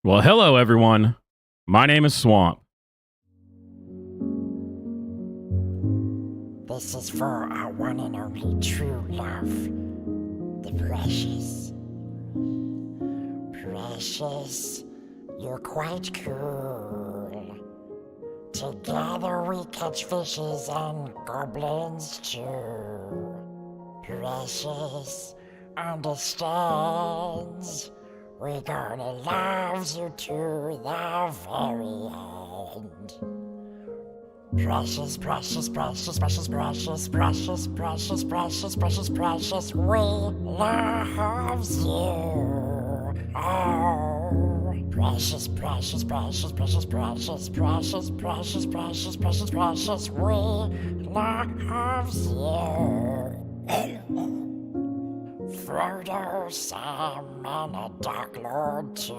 Well, hello, everyone. My name is Swamp. This is for our one and only true love, the Precious. Precious, you're quite cool. Together we catch fishes and goblins too. Precious understands we're gonna love you to the very end. Precious, precious, precious, precious, precious, precious, precious, precious, precious, precious, we love you. Oh, precious, precious, precious, precious, precious, precious, precious, precious, precious, precious, we love you. Frodo, Sam, and a Dark Lord too.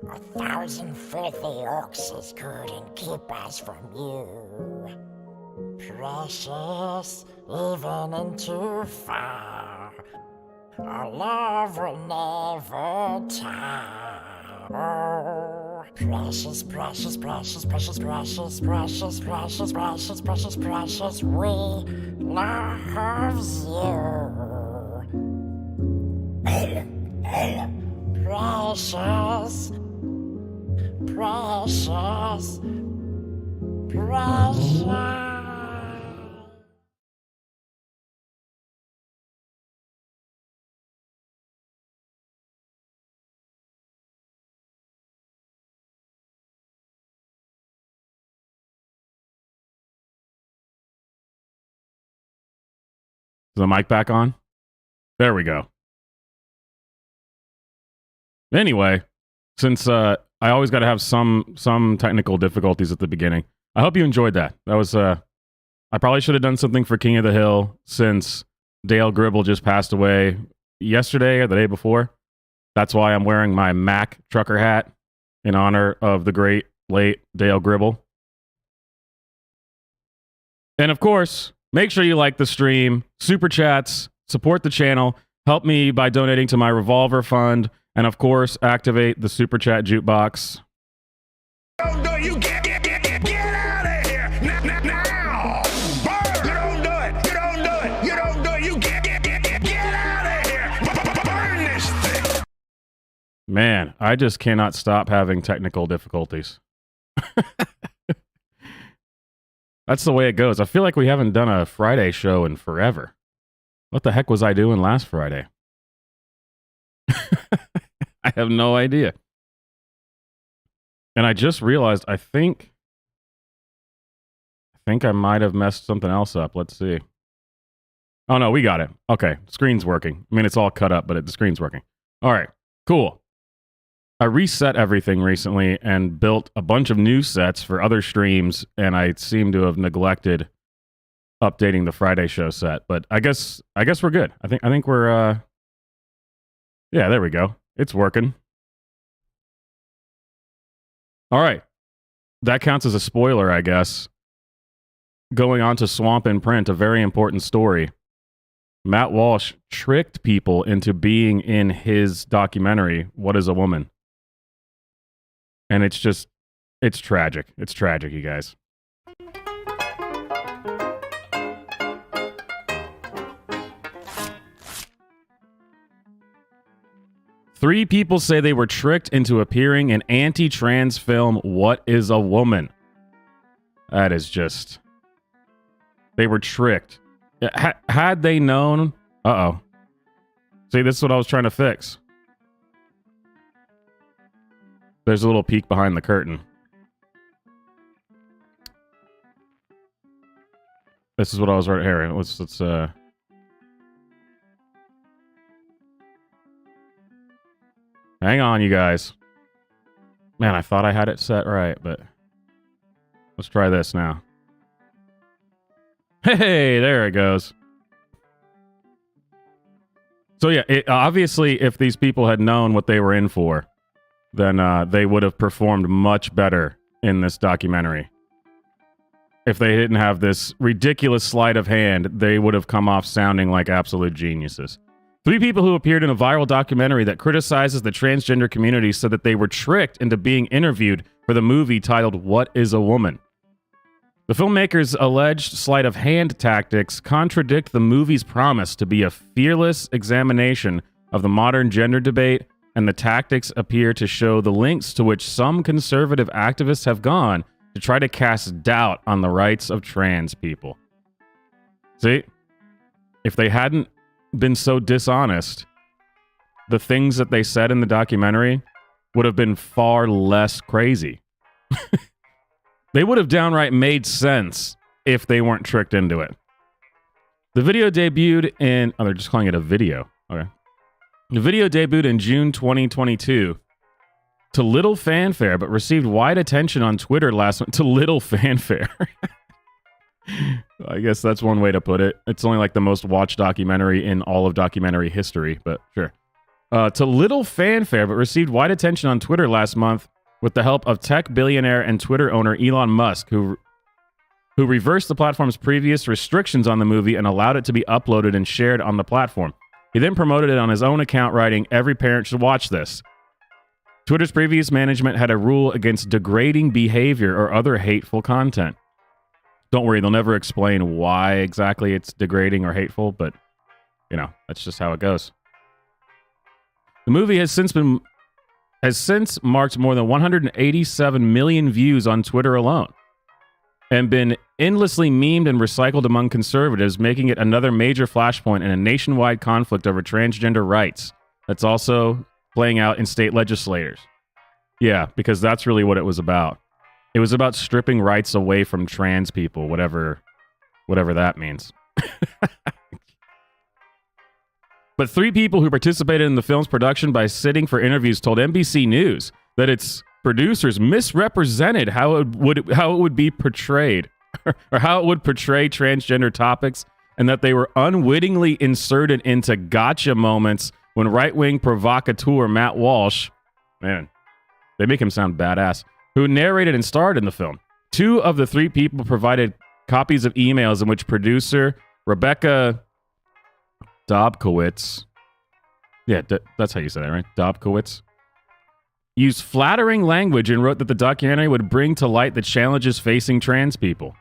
1,000 filthy orcs couldn't keep us from you. Precious, even into far, our love will never tire. Oh, precious, precious, precious, precious, precious, precious, precious, precious, precious, precious, we love you. Precious, precious, precious. Is the mic back on? There we go. Anyway, since I always got to have some technical difficulties at the beginning, I hope you enjoyed that. That was I probably should have done something for King of the Hill since Dale Gribble just passed away yesterday or the day before. That's why I'm wearing my Mac trucker hat in honor of the great late Dale Gribble. And of course, make sure you like the stream, super chats, support the channel, help me by donating to my revolver fund, and of course, activate the super chat jukebox. Don't do it. You get out of here now. Burn. You don't do it. You don't do it. You don't do it. You get out of here. Burn this thing. Man, I just cannot stop having technical difficulties. That's the way it goes. I feel like we haven't done a Friday show in forever. What the heck was I doing last Friday? I have no idea. And I just realized I think I might have messed something else up. Let's see. Oh no, we got it. Okay, screen's working. I mean, it's all cut up, but the screen's working. All right, cool. I reset everything recently and built a bunch of new sets for other streams, and I seem to have neglected updating the Friday show set. But I guess we're good. I think we're yeah, there we go. It's working. All right. That counts as a spoiler, I guess. Going on to Swamp in Print, a very important story. Matt Walsh tricked people into being in his documentary, What is a Woman? And it's tragic. It's tragic, you guys. Three people say they were tricked into appearing in anti-trans film What is a Woman? That is just... They were tricked. Had they known... Uh-oh. See, this is what I was trying to fix. There's a little peek behind the curtain. This is what I was right here. Let's hang on, you guys. Man, I thought I had it set right, but let's try this now. Hey, there it goes. So yeah, obviously, if these people had known what they were in for, then they would have performed much better in this documentary. If they didn't have this ridiculous sleight of hand, they would have come off sounding like absolute geniuses. 3 people who appeared in a viral documentary that criticizes the transgender community said that they were tricked into being interviewed for the movie titled What is a Woman? The filmmakers' alleged sleight of hand tactics contradict the movie's promise to be a fearless examination of the modern gender debate, and the tactics appear to show the lengths to which some conservative activists have gone to try to cast doubt on the rights of trans people. See? If they hadn't been so dishonest, the things that they said in the documentary would have been far less crazy. They would have downright made sense if they weren't tricked into it. The video debuted in... Oh, they're just calling it a video. Okay. The video debuted in June 2022 to little fanfare, but received wide attention on Twitter last month. To little fanfare. I guess that's one way to put it. It's only like the most watched documentary in all of documentary history, but sure. To little fanfare, but received wide attention on Twitter last month with the help of tech billionaire and Twitter owner Elon Musk, who reversed the platform's previous restrictions on the movie and allowed it to be uploaded and shared on the platform. He then promoted it on his own account, writing, "Every parent should watch this." Twitter's previous management had a rule against degrading behavior or other hateful content. Don't worry, they'll never explain why exactly it's degrading or hateful, but, you know, that's just how it goes. The movie has since marked more than 187 million views on Twitter alone, and been endlessly memed and recycled among conservatives, making it another major flashpoint in a nationwide conflict over transgender rights that's also playing out in state legislators. Yeah, because that's really what it was about. It was about stripping rights away from trans people, whatever that means. But 3 people who participated in the film's production by sitting for interviews told NBC News that its producers misrepresented how it would be portrayed, or how it would portray transgender topics, and that they were unwittingly inserted into gotcha moments when right-wing provocateur Matt Walsh, man, they make him sound badass, who narrated and starred in the film. 2 of the 3 people provided copies of emails in which producer Rebecca Dobkowitz, that's how you say that, right? Dobkowitz, used flattering language and wrote that the documentary would bring to light the challenges facing trans people.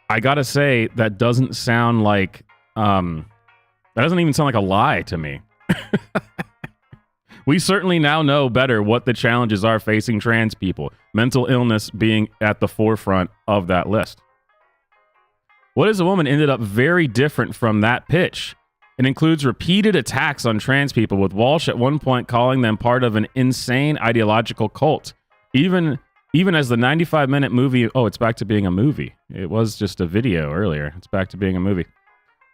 I gotta say, that doesn't sound like, that doesn't even sound like a lie to me. We certainly now know better what the challenges are facing trans people, mental illness being at the forefront of that list. What is a Woman ended up very different from that pitch. It includes repeated attacks on trans people, with Walsh at one point calling them part of an insane ideological cult. Even as the 95-minute movie... Oh, it's back to being a movie. It was just a video earlier. It's back to being a movie.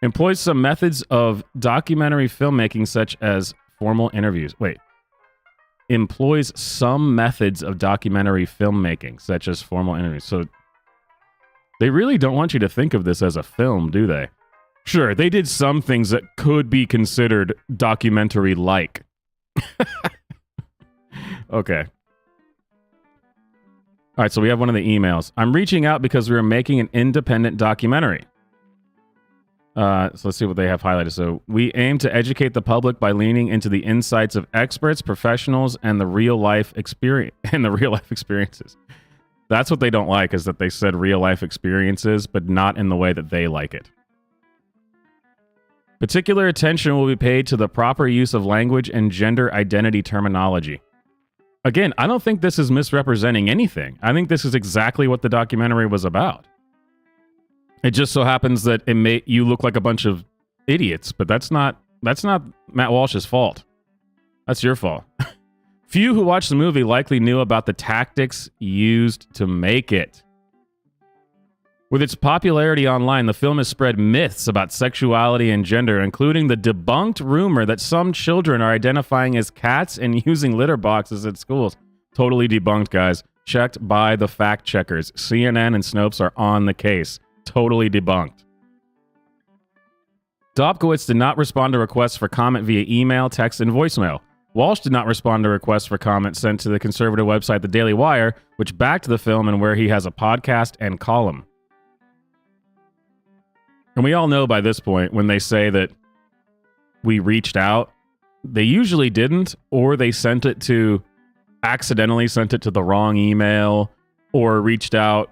Employs some methods of documentary filmmaking such as formal interviews. Employs some methods of documentary filmmaking such as formal interviews. So they really don't want you to think of this as a film, do they? Sure, they did some things that could be considered documentary-like. Okay. All right, so we have one of the emails. I'm reaching out because we are making an independent documentary. So let's see what they have highlighted. So we aim to educate the public by leaning into the insights of experts, professionals, and the real life experiences. That's what they don't like, is that they said real life experiences, but not in the way that they like it. Particular attention will be paid to the proper use of language and gender identity terminology. Again, I don't think this is misrepresenting anything. I think this is exactly what the documentary was about. It just so happens that it made you look like a bunch of idiots, but that's not Matt Walsh's fault. That's your fault. Few who watched the movie likely knew about the tactics used to make it. With its popularity online, the film has spread myths about sexuality and gender, including the debunked rumor that some children are identifying as cats and using litter boxes at schools. Totally debunked, guys. Checked by the fact checkers. CNN and Snopes are on the case. Totally debunked. Dobkowitz did not respond to requests for comment via email, text, and voicemail. Walsh did not respond to requests for comment sent to the conservative website The Daily Wire, which backed the film and where he has a podcast and column. And we all know by this point, when they say that we reached out. They usually didn't, or they accidentally sent it to the wrong email, or reached out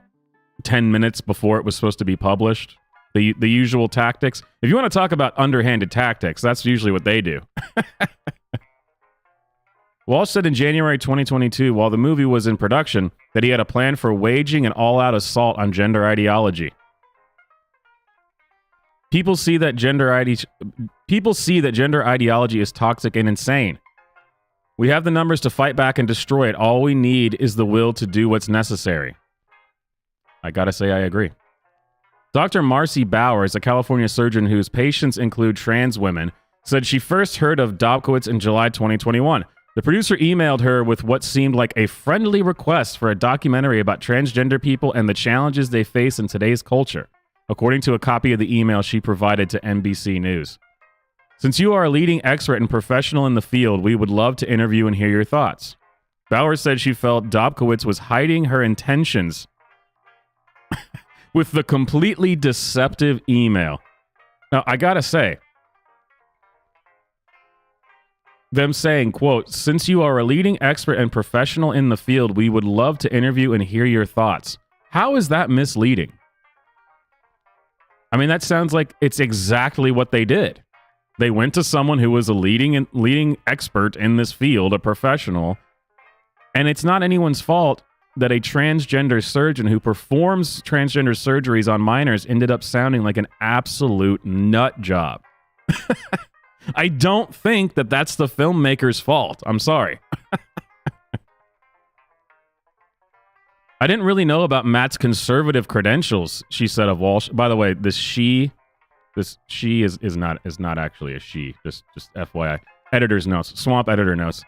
10 minutes before it was supposed to be published. The usual tactics. If you want to talk about underhanded tactics, that's usually what they do. Walsh said in January 2022, while the movie was in production, that he had a plan for waging an all-out assault on gender ideology. People see that gender ideology is toxic and insane. We have the numbers to fight back and destroy it. All we need is the will to do what's necessary. I gotta say, I agree. Dr. Marcy Bowers, a California surgeon whose patients include trans women, said she first heard of Dobkowitz in July 2021. The producer emailed her with what seemed like a friendly request for a documentary about transgender people and the challenges they face in today's culture, according to a copy of the email she provided to NBC News. Since you are a leading expert and professional in the field, we would love to interview and hear your thoughts. Bowers said she felt Dobkowitz was hiding her intentions with the completely deceptive email. Now, I gotta say, them saying, quote, since you are a leading expert and professional in the field, we would love to interview and hear your thoughts. How is that misleading? I mean, that sounds like it's exactly what they did. They went to someone who was a leading expert in this field, a professional, and it's not anyone's fault that a transgender surgeon who performs transgender surgeries on minors ended up sounding like an absolute nut job. I don't think that that's the filmmaker's fault. I'm sorry. I didn't really know about Matt's conservative credentials, she said of Walsh. By the way, this she is not actually a she. Just FYI. Editor's notes. Swamp editor notes.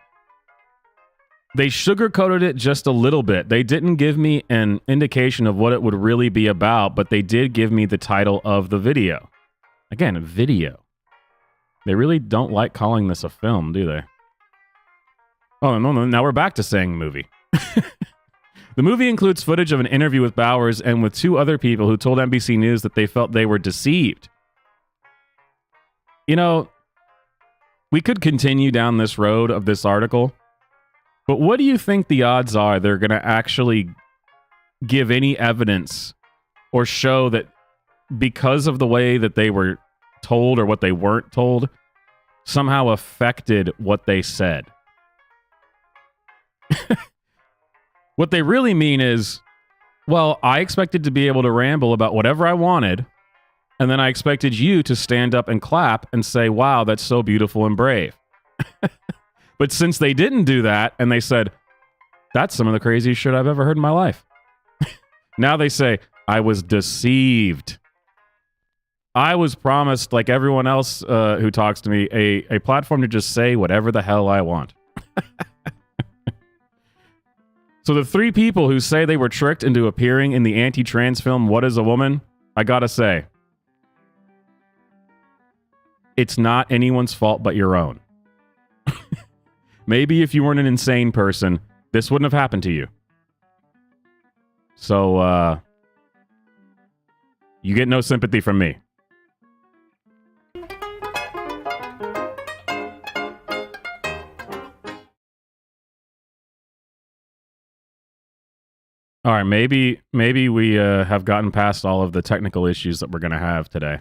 They sugarcoated it just a little bit. They didn't give me an indication of what it would really be about, but they did give me the title of the video. Again, a video. They really don't like calling this a film, do they? Oh, no, now we're back to saying movie. The movie includes footage of an interview with Bowers and with two other people who told NBC News that they felt they were deceived. You know, we could continue down this road of this article, but what do you think the odds are they're going to actually give any evidence or show that because of the way that they were told or what they weren't told somehow affected what they said? What they really mean is, well, I expected to be able to ramble about whatever I wanted, and then I expected you to stand up and clap and say, wow, that's so beautiful and brave. But since they didn't do that, and they said, that's some of the craziest shit I've ever heard in my life. Now they say, I was deceived. I was promised, like everyone else who talks to me, a platform to just say whatever the hell I want. So the three people who say they were tricked into appearing in the anti-trans film What is a Woman? I gotta say, it's not anyone's fault but your own. Maybe if you weren't an insane person, this wouldn't have happened to you. So, you get no sympathy from me. All right, maybe we have gotten past all of the technical issues that we're going to have today.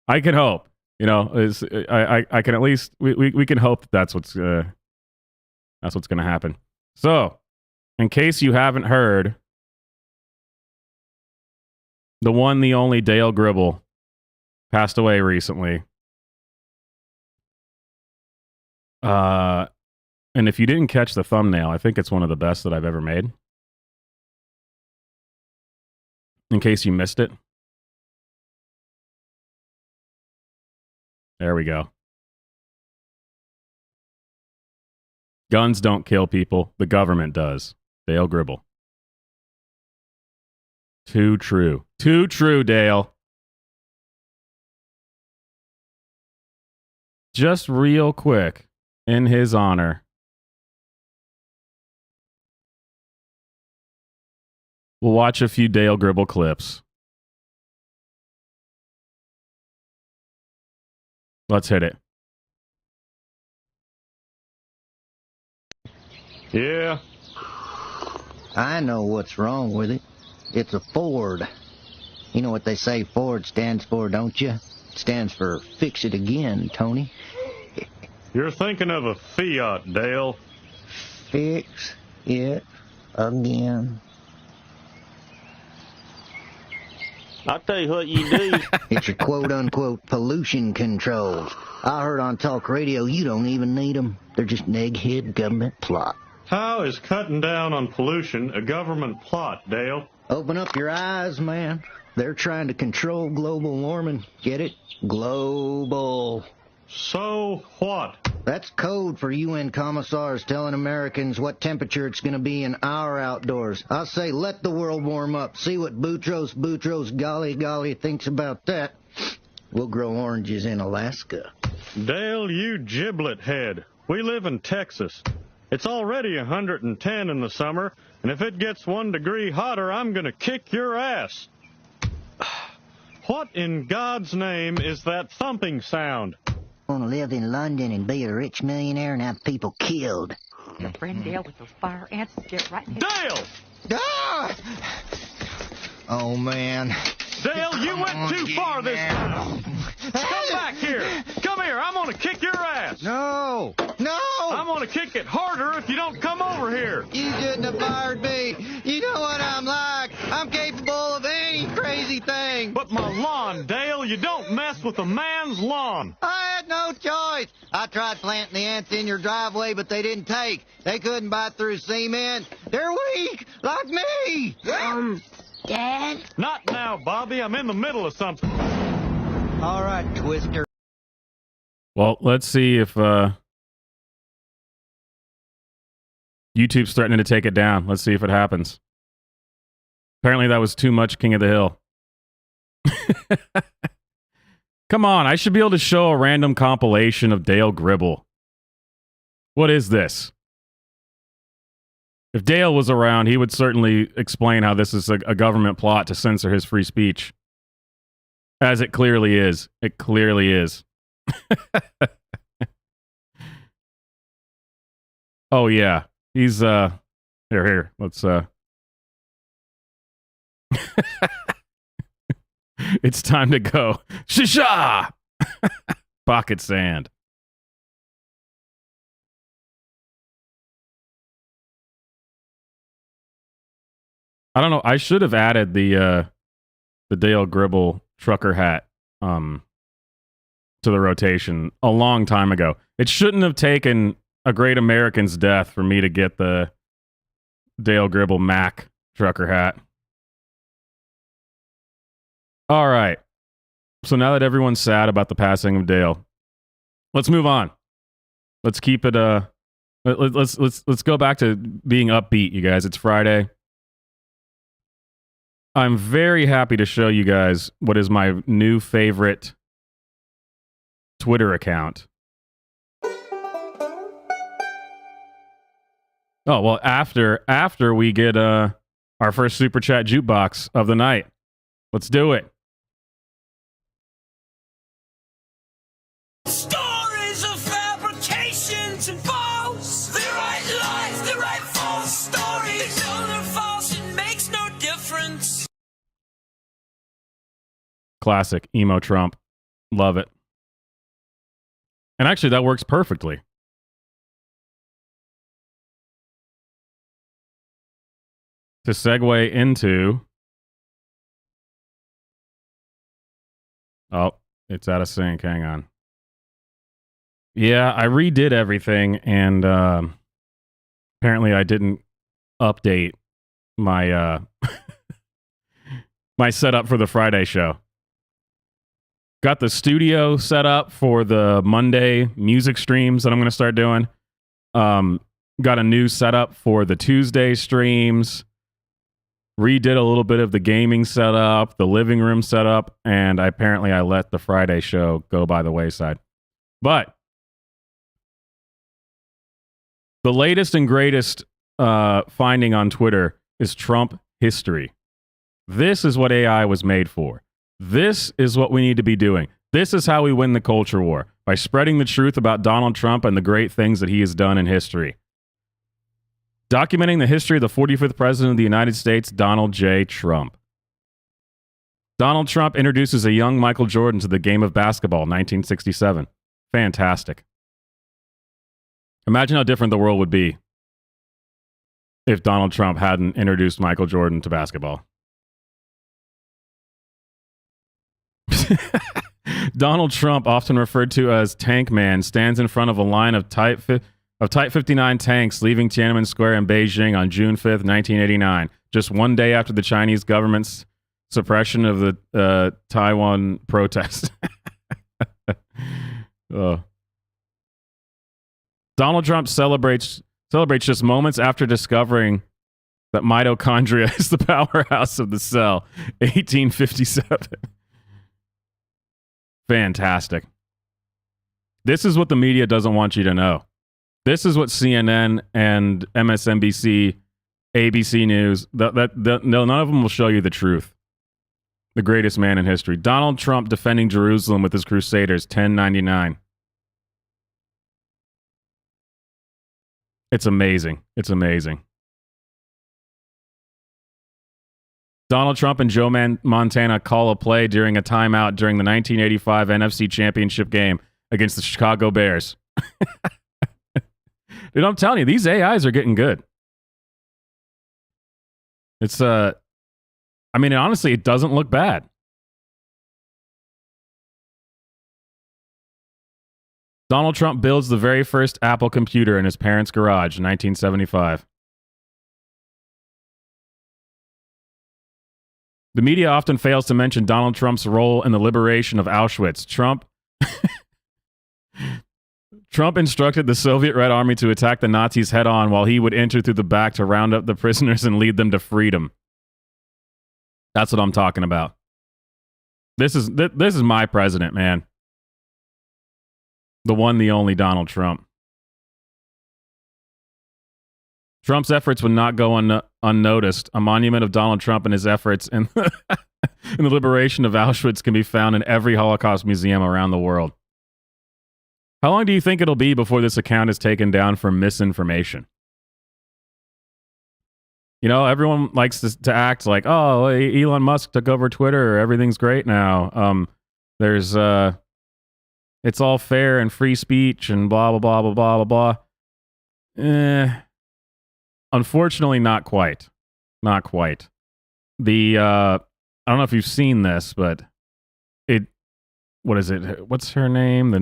I can hope, I can at least we can hope that that's what's going to happen. So, in case you haven't heard, the one, the only Dale Gribble passed away recently. And if you didn't catch the thumbnail, I think it's one of the best that I've ever made. In case you missed it. There we go. Guns don't kill people. The government does. Dale Gribble. Too true. Too true, Dale. Just real quick, in his honor, we'll watch a few Dale Gribble clips. Let's hit it. Yeah. I know what's wrong with it. It's a Ford. You know what they say Ford stands for, don't you? It stands for fix it again, Tony. You're thinking of a Fiat, Dale. Fix it again. I'll tell you what you do. It's your quote-unquote pollution controls. I heard on talk radio you don't even need them. They're just an egghead government plot. How is cutting down on pollution a government plot, Dale? Open up your eyes, man. They're trying to control global warming. Get it? Global. So what? That's code for UN commissars telling Americans what temperature it's going to be in our outdoors. I say let the world warm up. See what Boutros golly thinks about that. We'll grow oranges in Alaska. Dale, you giblet head. We live in Texas. It's already 110 in the summer, and if it gets 1 degree hotter, I'm going to kick your ass. What in God's name is that thumping sound? I want to live in London and be a rich millionaire and have people killed. Your friend Dale with those fire ants get right in his... Dale! Ah! Oh, man. Dale, you went too far this time. Come back here. Come here. I'm going to kick your ass. No! I'm going to kick it harder if you don't come over here. You shouldn't have fired me. You know what I'm like. I'm capable of any crazy thing. But my lawn, Dale, you don't mess with a man's lawn. I had no choice. I tried planting the ants in your driveway, but they didn't take. They couldn't bite through cement. They're weak, like me. Dad? Not now, Bobby. I'm in the middle of something. All right, Twister. Well, let's see if YouTube's threatening to take it down. Let's see if it happens. Apparently that was too much King of the Hill. Come on, I should be able to show a random compilation of Dale Gribble. What is this? If Dale was around, he would certainly explain how this is a government plot to censor his free speech. As it clearly is. It clearly is. Oh, yeah. He's, here. Let's, It's time to go. Shisha! Pocket sand. I don't know. I should have added the Dale Gribble trucker hat to the rotation a long time ago. It shouldn't have taken a great American's death for me to get the Dale Gribble Mac trucker hat. All right. So now that everyone's sad about the passing of Dale, let's move on. Let's keep it let's go back to being upbeat, you guys. It's Friday. I'm very happy to show you guys what is my new favorite Twitter account. Oh, well, after we get our first super chat jukebox of the night. Let's do it. Stories of fabrications and false. They write lies, they write false stories. They know they're false, it makes no difference. Classic emo Trump. Love it. And actually, that works perfectly. To segue into... Oh, it's out of sync. Hang on. Yeah, I redid everything, and apparently I didn't update my my setup for the Friday show. Got the studio set up for the Monday music streams that I'm going to start doing. Got a new setup for the Tuesday streams. Redid a little bit of the gaming setup, the living room setup, and apparently I let the Friday show go by the wayside. But the latest and greatest finding on Twitter is Trump history. This is what AI was made for. This is what we need to be doing. This is how we win the culture war, by spreading the truth about Donald Trump and the great things that he has done in history. Documenting the history of the 45th President of the United States, Donald J. Trump. Donald Trump introduces a young Michael Jordan to the game of basketball, 1967. Fantastic. Imagine how different the world would be if Donald Trump hadn't introduced Michael Jordan to basketball. Donald Trump, often referred to as Tank Man, stands in front of a line of Type 59 tanks leaving Tiananmen Square in Beijing on June 5th, 1989, just one day after the Chinese government's suppression of the Taiwan protest. Donald Trump celebrates just moments after discovering that mitochondria is the powerhouse of the cell. 1857. Fantastic. This is what the media doesn't want you to know. This is what CNN and MSNBC, ABC News, none of them will show you the truth. The greatest man in history. Donald Trump defending Jerusalem with his Crusaders, 1099. It's amazing. It's amazing. Donald Trump and Joe Montana call a play during a timeout during the 1985 NFC Championship game against the Chicago Bears. Dude, I'm telling you, these AIs are getting good. It's, I mean, honestly, it doesn't look bad. Donald Trump builds the very first Apple computer in his parents' garage in 1975. The media often fails to mention Donald Trump's role in the liberation of Auschwitz. Trump instructed the Soviet Red Army to attack the Nazis head-on while he would enter through the back to round up the prisoners and lead them to freedom. That's what I'm talking about. This is my president, man. The one, the only Donald Trump. Trump's efforts would not go unnoticed. A monument of Donald Trump and his efforts in the liberation of Auschwitz can be found in every Holocaust museum around the world. How long do you think it'll be before this account is taken down for misinformation? You know, everyone likes to act like, oh, Elon Musk took over Twitter. Everything's great now. It's all fair and free speech and blah, blah, blah, blah, blah, blah, blah. Unfortunately, not quite. Not quite. I don't know if you've seen this, but what is it? What's her name?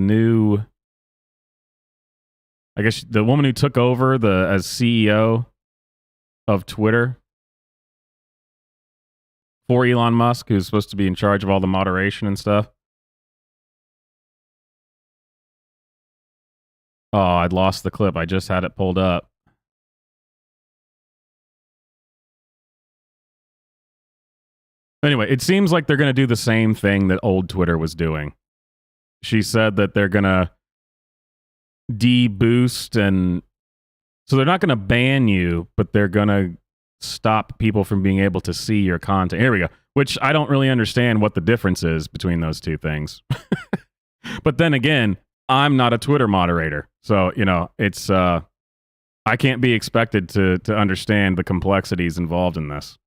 I guess the woman who took over as CEO of Twitter for Elon Musk, who's supposed to be in charge of all the moderation and stuff. Oh, I'd lost the clip. I just had it pulled up. Anyway, it seems like they're going to do the same thing that old Twitter was doing. She said that they're going to de-boost, and so they're not going to ban you, but they're going to stop people from being able to see your content. Here we go. Which I don't really understand what the difference is between those two things. But then again, I'm not a Twitter moderator. So, you know, it's I can't be expected to understand the complexities involved in this.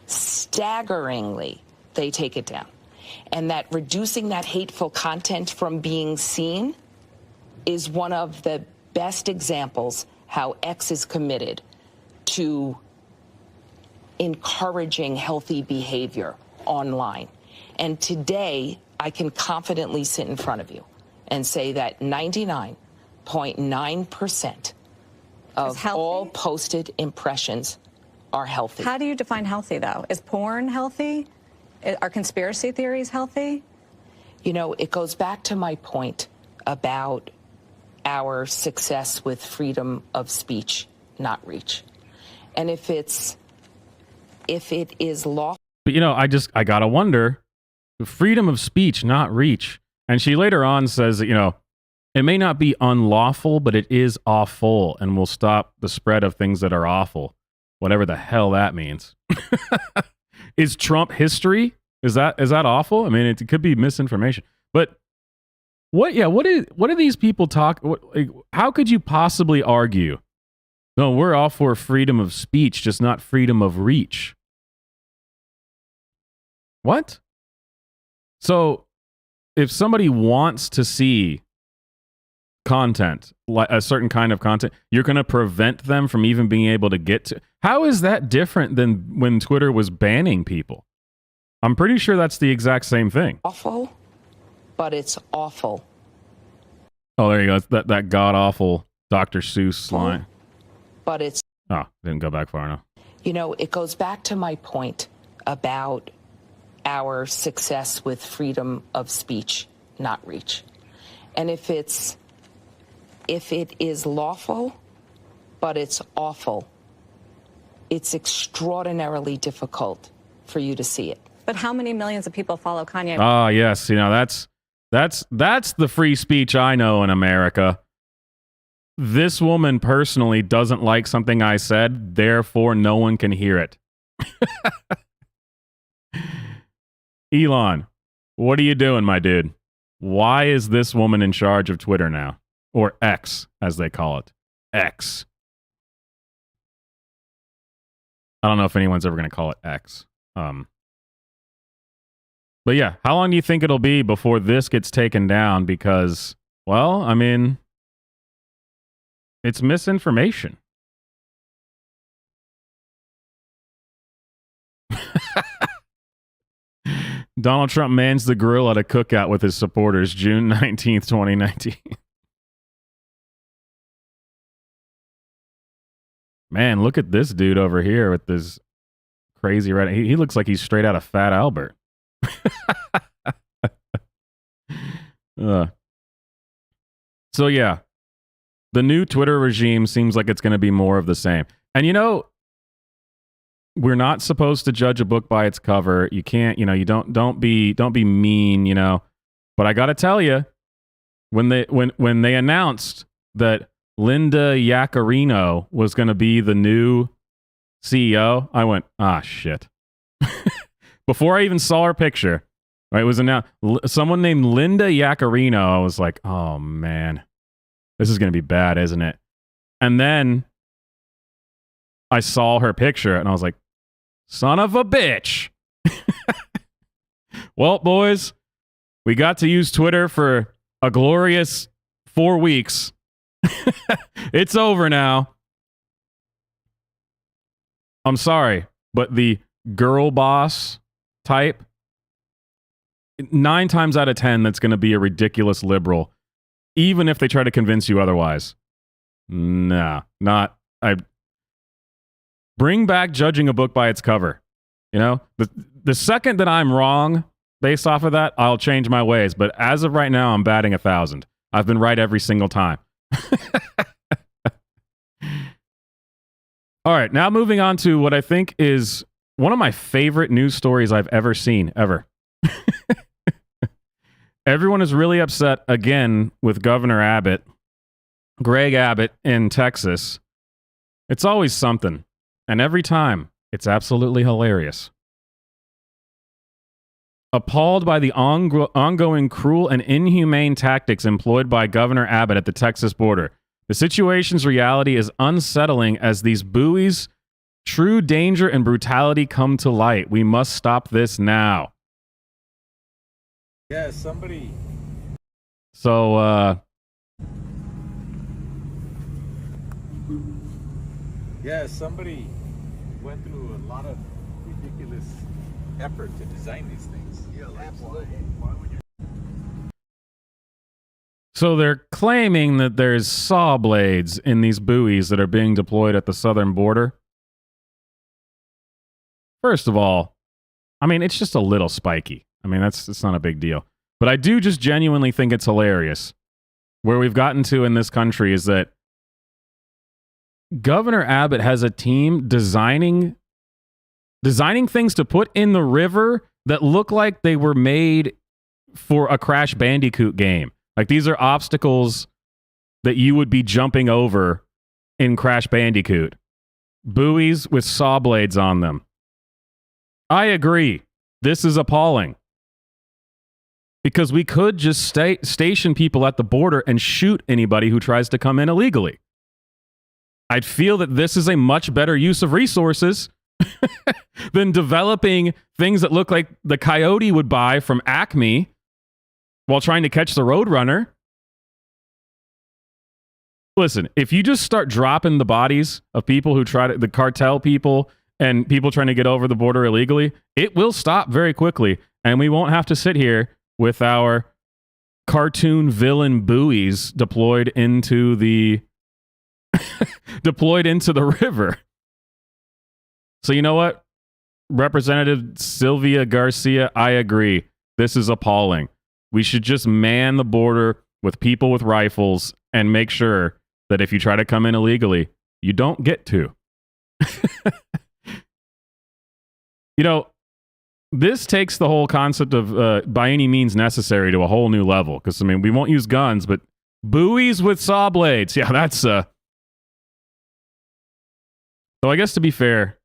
Staggeringly, they take it down. And that reducing that hateful content from being seen is one of the best examples how X is committed to encouraging healthy behavior online. And today, I can confidently sit in front of you and say that 99.9% of all posted impressions are healthy. How do you define healthy, though? Is porn healthy? Are conspiracy theories healthy? You know, it goes back to my point about our success with freedom of speech, not reach. And if it is lawful. But, you know, I got to wonder, freedom of speech, not reach. And she later on says that, you know, it may not be unlawful, but it is awful and will stop the spread of things that are awful. Whatever the hell that means. Is Trump history? Is that awful? I mean, it could be misinformation. But what do these people talk? How could you possibly argue? No, we're all for freedom of speech, just not freedom of reach. What? So, if somebody wants to see content, like a certain kind of content, you're going to prevent them from even being able to get to. How is that different than when Twitter was banning people? I'm pretty sure that's the exact same thing. Awful, but it's awful. Oh, there you go. It's that god awful Dr. Seuss line. But it's. Oh, didn't go back far enough. You know, it goes back to my point about our success with freedom of speech, not reach. And if it is lawful, but it's awful, it's extraordinarily difficult for you to see it. But how many millions of people follow Kanye? Ah, yes. You know, that's the free speech I know in America. This woman personally doesn't like something I said, therefore no one can hear it. Elon, what are you doing, my dude? Why is this woman in charge of Twitter now? Or X, as they call it. X. I don't know if anyone's ever going to call it X. But yeah, how long do you think it'll be before this gets taken down? Because, well, I mean, it's misinformation. Donald Trump mans the grill at a cookout with his supporters, June 19th, 2019. Man, look at this dude over here with this crazy red. He looks like he's straight out of Fat Albert. So yeah, the new Twitter regime seems like it's going to be more of the same. And you know, we're not supposed to judge a book by its cover. You can't, you don't be mean, But I got to tell you, when they announced that Linda Yaccarino was going to be the new CEO, I went, ah, shit. Before I even saw her picture, right, it was announced someone named Linda Yaccarino. I was like, oh man, this is going to be bad, isn't it? And then I saw her picture and I was like, son of a bitch. Well, boys, we got to use Twitter for a glorious 4 weeks. It's over now. I'm sorry, but the girl boss type, 9 times out of 10, that's going to be a ridiculous liberal, even if they try to convince you otherwise. Nah, not. Bring back judging a book by its cover. The second that I'm wrong based off of that, I'll change my ways. But as of right now, I'm batting 1,000. I've been right every single time. All right, now moving on to what I think is one of my favorite news stories I've ever seen, ever. Everyone is really upset again with Governor Abbott, Greg Abbott in Texas. It's always something, and every time it's absolutely hilarious. Appalled by the ongoing cruel and inhumane tactics employed by Governor Abbott at the Texas border, the situation's reality is unsettling as these buoys' true danger and brutality come to light. We must stop this now. Yeah, somebody. So, Yeah, somebody went through a lot of ridiculous effort to design these things. Yeah, absolutely. Why would you? So they're claiming that there's saw blades in these buoys that are being deployed at the southern border. First of all, I mean, it's just a little spiky. I mean, it's not a big deal. But I do just genuinely think it's hilarious. Where we've gotten to in this country is that Governor Abbott has a team designing things to put in the river that look like they were made for a Crash Bandicoot game. Like, these are obstacles that you would be jumping over in Crash Bandicoot. Buoys with saw blades on them. I agree. This is appalling. because we could just station people at the border and shoot anybody who tries to come in illegally. I'd feel that this is a much better use of resources than developing things that look like the Coyote would buy from Acme while trying to catch the Roadrunner. Listen, if you just start dropping the bodies of people who the cartel people and people trying to get over the border illegally, it will stop very quickly, and we won't have to sit here with our cartoon villain buoys deployed into the river. So you know what? Representative Sylvia Garcia, I agree. This is appalling. We should just man the border with people with rifles and make sure that if you try to come in illegally, you don't get to. You know, this takes the whole concept of by any means necessary to a whole new level. Because, I mean, we won't use guns, but buoys with saw blades. Yeah, that's... So I guess to be fair,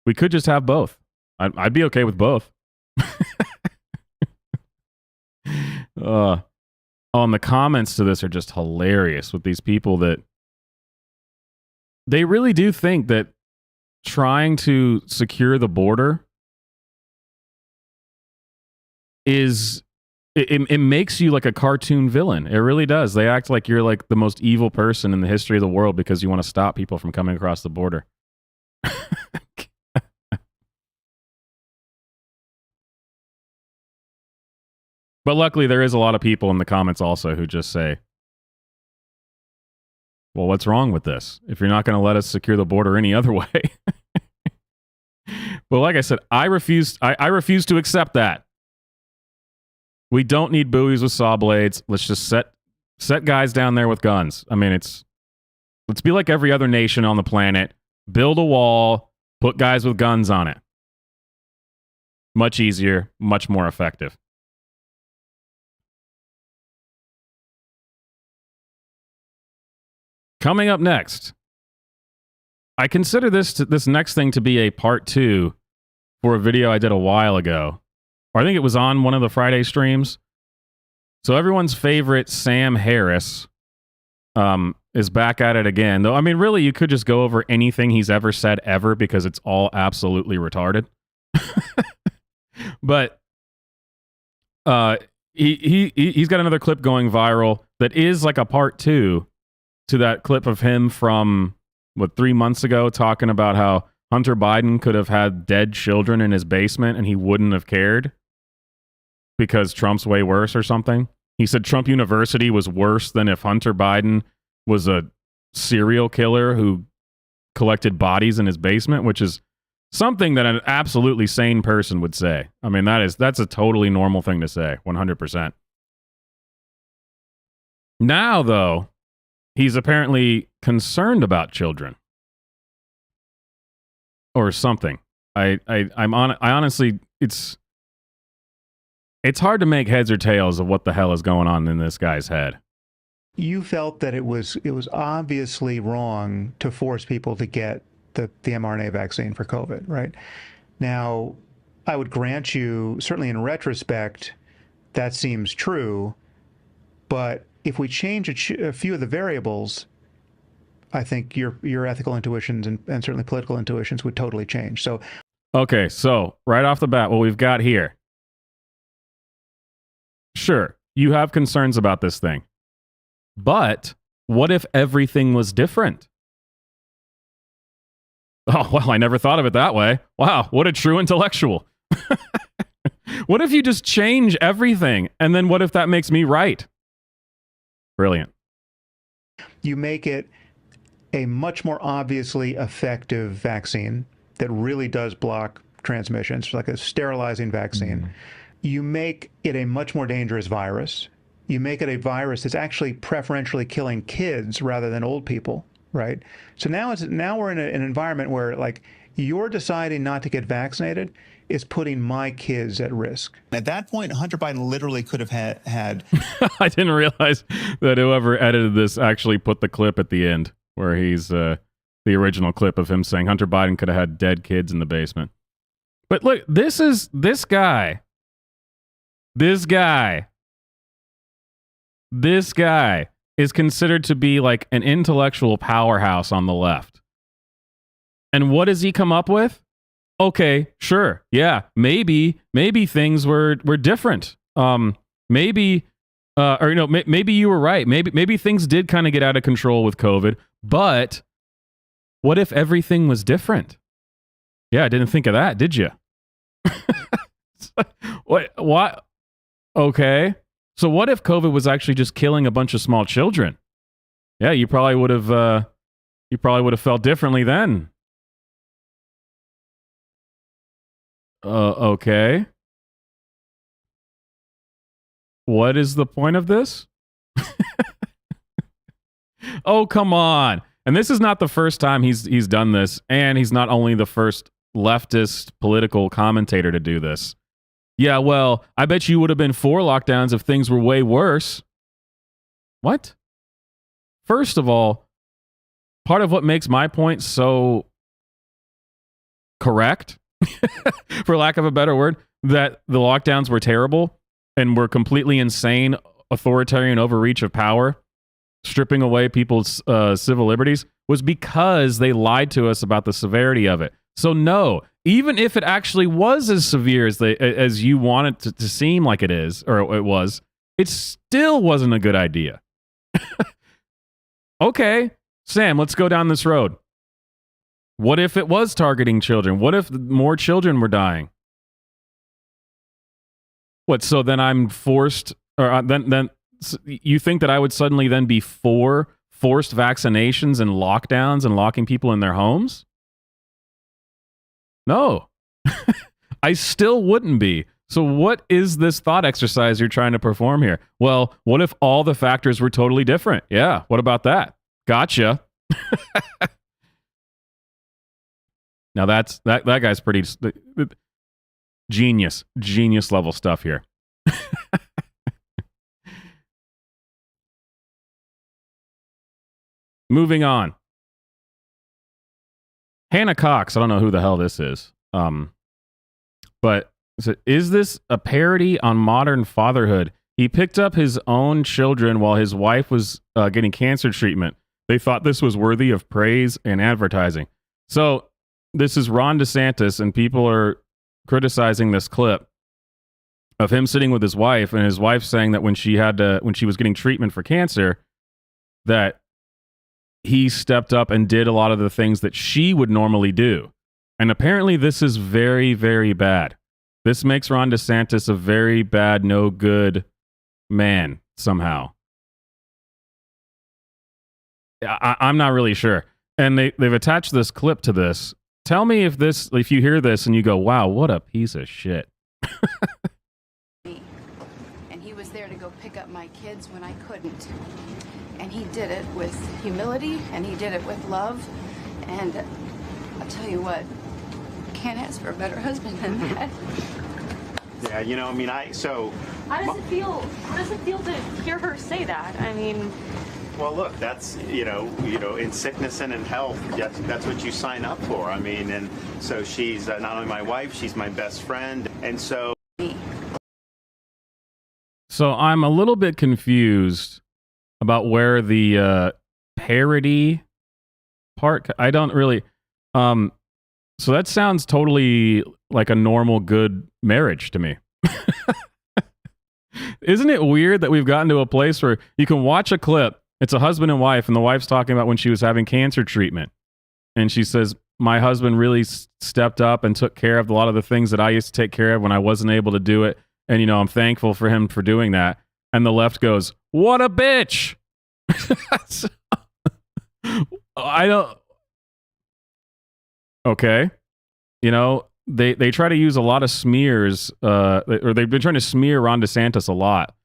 we could just have both. I'd be okay with both. And the comments to this are just hilarious with these people that they really do think that trying to secure the border it makes you like a cartoon villain. It really does. They act like you're like the most evil person in the history of the world because you want to stop people from coming across the border. But luckily, there is a lot of people in the comments also who just say, well, what's wrong with this? If you're not going to let us secure the border any other way. But like I said, I refuse to accept that. We don't need buoys with saw blades. Let's just set guys down there with guns. I mean, let's be like every other nation on the planet. Build a wall, put guys with guns on it. Much easier, much more effective. Coming up next, I consider this next thing to be a part 2 for a video I did a while ago. Or I think it was on one of the Friday streams. So everyone's favorite Sam Harris is back at it again. Though, I mean, really, you could just go over anything he's ever said ever because it's all absolutely retarded. But he's got another clip going viral that is like a part 2 to that clip of him from, 3 months ago, talking about how Hunter Biden could have had dead children in his basement and he wouldn't have cared because Trump's way worse or something. He said Trump University was worse than if Hunter Biden was a serial killer who collected bodies in his basement, which is something that an absolutely sane person would say. I mean, that's a totally normal thing to say, 100%. Now, though, he's apparently concerned about children. Or something. I honestly, it's hard to make heads or tails of what the hell is going on in this guy's head. You felt that it was obviously wrong to force people to get the mRNA vaccine for COVID, right? Now, I would grant you, certainly in retrospect, that seems true, but if we change a few of the variables, I think your ethical intuitions and certainly political intuitions would totally change. So, okay, so right off the bat, what we've got here. Sure, you have concerns about this thing. But what if everything was different? Oh, well, I never thought of it that way. Wow, what a true intellectual. What if you just change everything? And then what if that makes me right? Brilliant. You make it a much more obviously effective vaccine that really does block transmissions, like a sterilizing vaccine. Mm-hmm. You make it a much more dangerous virus. You make it a virus that's actually preferentially killing kids rather than old people, right? So now we're in an environment where, like, you're deciding not to get vaccinated is putting my kids at risk. At that point, Hunter Biden literally could have had... I didn't realize that whoever edited this actually put the clip at the end, where he's the original clip of him saying Hunter Biden could have had dead kids in the basement. But look, this guy This guy is considered to be like an intellectual powerhouse on the left. And what does he come up with? Okay, sure. Yeah, maybe things were different. Maybe maybe you were right. Maybe things did kind of get out of control with COVID, but what if everything was different? Yeah, I didn't think of that, did you? What? Okay. So what if COVID was actually just killing a bunch of small children? Yeah, you probably would have felt differently then. Okay. What is the point of this? Oh, come on. And this is not the first time he's done this, and he's not only the first leftist political commentator to do this. Yeah, well, I bet you would have been for lockdowns if things were way worse. What? First of all, part of what makes my point so correct, for lack of a better word, that the lockdowns were terrible and were completely insane, authoritarian overreach of power, stripping away people's civil liberties, was because they lied to us about the severity of it. So no, even if it actually was as severe as you want it to seem like it is, or it was, it still wasn't a good idea. Okay, Sam, let's go down this road. What if it was targeting children? What if more children were dying? What, so then I'm forced, or then you think that I would suddenly then be for forced vaccinations and lockdowns and locking people in their homes? No, I still wouldn't be. So what is this thought exercise you're trying to perform here? Well, what if all the factors were totally different? Yeah, what about that? Gotcha. Now that guy's pretty genius level stuff here. Moving on. Hannah Cox, I don't know who the hell this is. But is this a parody on modern fatherhood? He picked up his own children while his wife was getting cancer treatment. They thought this was worthy of praise and advertising. So this is Ron DeSantis, and people are criticizing this clip of him sitting with his wife, and his wife saying that when she was getting treatment for cancer, that he stepped up and did a lot of the things that she would normally do. And apparently this is very, very bad. This makes Ron DeSantis a very bad, no good man somehow. I'm not really sure. And they've attached this clip to this. Tell me if you hear this and you go, wow, what a piece of shit. And he was there to go pick up my kids when I couldn't. And he did it with humility, and he did it with love. And I'll tell you what, can't ask for a better husband than that. Yeah, you know, I mean, How does it feel? How does it feel to hear her say that? I mean, well, look, that's in sickness and in health, that's what you sign up for. I mean, and so she's not only my wife, she's my best friend, and so. So I'm a little bit confused about where the parody part. I don't really. So that sounds totally like a normal good marriage to me. Isn't it weird that we've gotten to a place where you can watch a clip? It's a husband and wife, and the wife's talking about when she was having cancer treatment. And she says, my husband really stepped up and took care of a lot of the things that I used to take care of when I wasn't able to do it. And, I'm thankful for him for doing that. And the left goes, what a bitch. I don't. Okay. They try to use a lot of smears, or they've been trying to smear Ron DeSantis a lot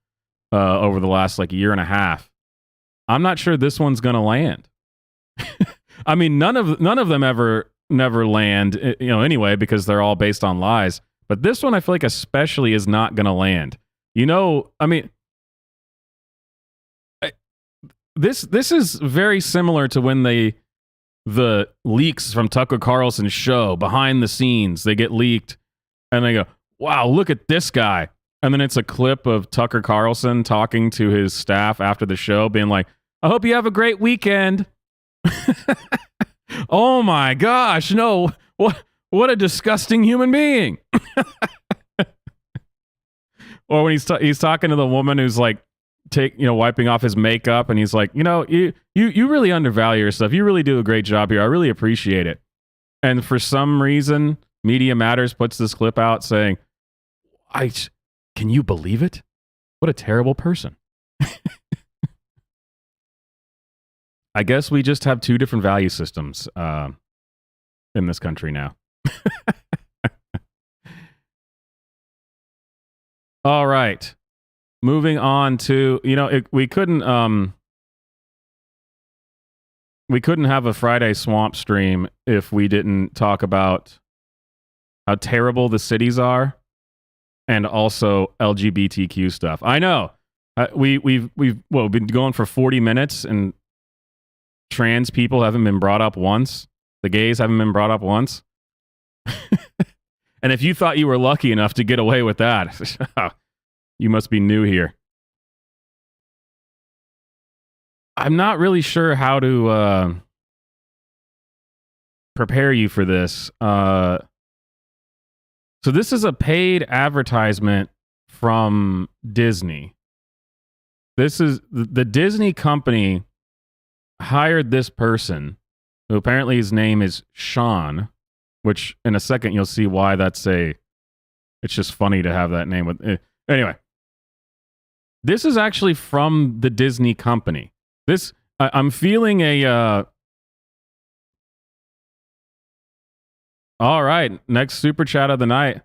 over the last year and a half. I'm not sure this one's going to land. I mean, none of them never land, anyway, because they're all based on lies. But this one, I feel like especially is not going to land. I mean, this is very similar to when the leaks from Tucker Carlson's show behind the scenes, they get leaked and they go, wow, look at this guy. And then it's a clip of Tucker Carlson talking to his staff after the show, being like, I hope you have a great weekend. Oh my gosh, no. What a disgusting human being. Or when he's talking to the woman who's like, wiping off his makeup, and he's like, you really undervalue yourself. You really do a great job here. I really appreciate it. And for some reason, Media Matters puts this clip out saying, can you believe it? What a terrible person. I guess we just have two different value systems in this country now. All right. Moving on to, we couldn't have a Friday swamp stream if we didn't talk about how terrible the cities are and also LGBTQ stuff. I know. We've been going for 40 minutes and trans people haven't been brought up once. The gays haven't been brought up once. And if you thought you were lucky enough to get away with that, you must be new here. I'm not really sure how to prepare you for this. So this is a paid advertisement from Disney. This is the Disney company hired this person, who apparently his name is Sean, which in a second you'll see why it's just funny to have that name with. Anyway, this is actually from the Disney company. I'm feeling a. All right, next super chat of the night.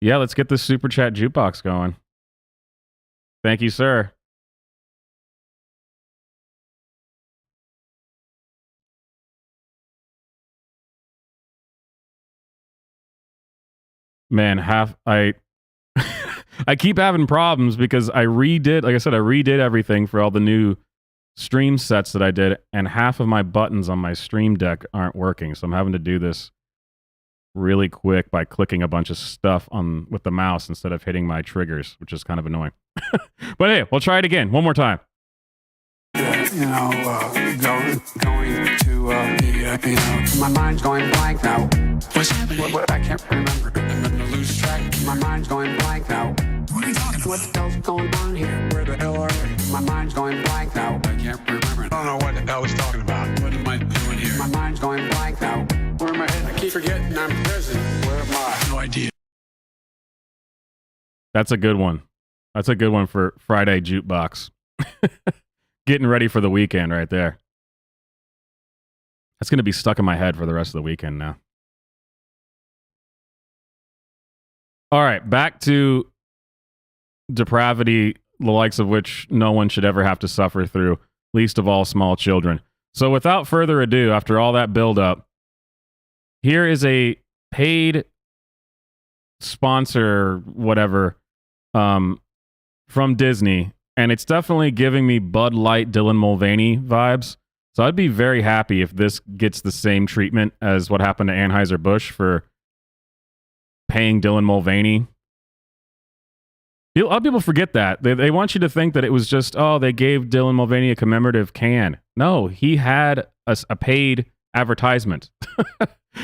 Yeah, let's get this super chat jukebox going. Thank you, sir. Man, I keep having problems because I redid everything for all the new stream sets that I did, and half of my buttons on my stream deck aren't working. So I'm having to do this really quick by clicking a bunch of stuff with the mouse instead of hitting my triggers, which is kind of annoying. But hey, we'll try it again. One more time. Going to my mind's going blank now. What's happening? What? I can't remember. I'm gonna lose track. My mind's going blank now. What are you talking about? What the hell's going on here? Where the hell are we? My mind's going blank now. I can't remember. I don't know what the hell he's talking about. What am I doing here? My mind's going blank now. Where am I heading? I keep forgetting I'm president. Where am I? No idea. That's a good one. That's a good one for Friday Jukebox. Getting ready for the weekend right there. That's going to be stuck in my head for the rest of the weekend now. All right, back to depravity, the likes of which no one should ever have to suffer through, least of all small children. So without further ado, after all that build-up, here is a paid sponsor, whatever, from Disney, and it's definitely giving me Bud Light Dylan Mulvaney vibes. So I'd be very happy if this gets the same treatment as what happened to Anheuser-Busch for paying Dylan Mulvaney. A lot of people forget that. They want you to think that it was just, they gave Dylan Mulvaney a commemorative can. No, he had a paid advertisement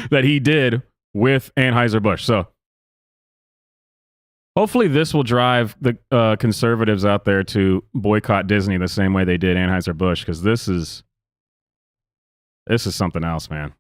that he did with Anheuser-Busch. So hopefully this will drive the conservatives out there to boycott Disney the same way they did Anheuser-Busch, because this is something else, man.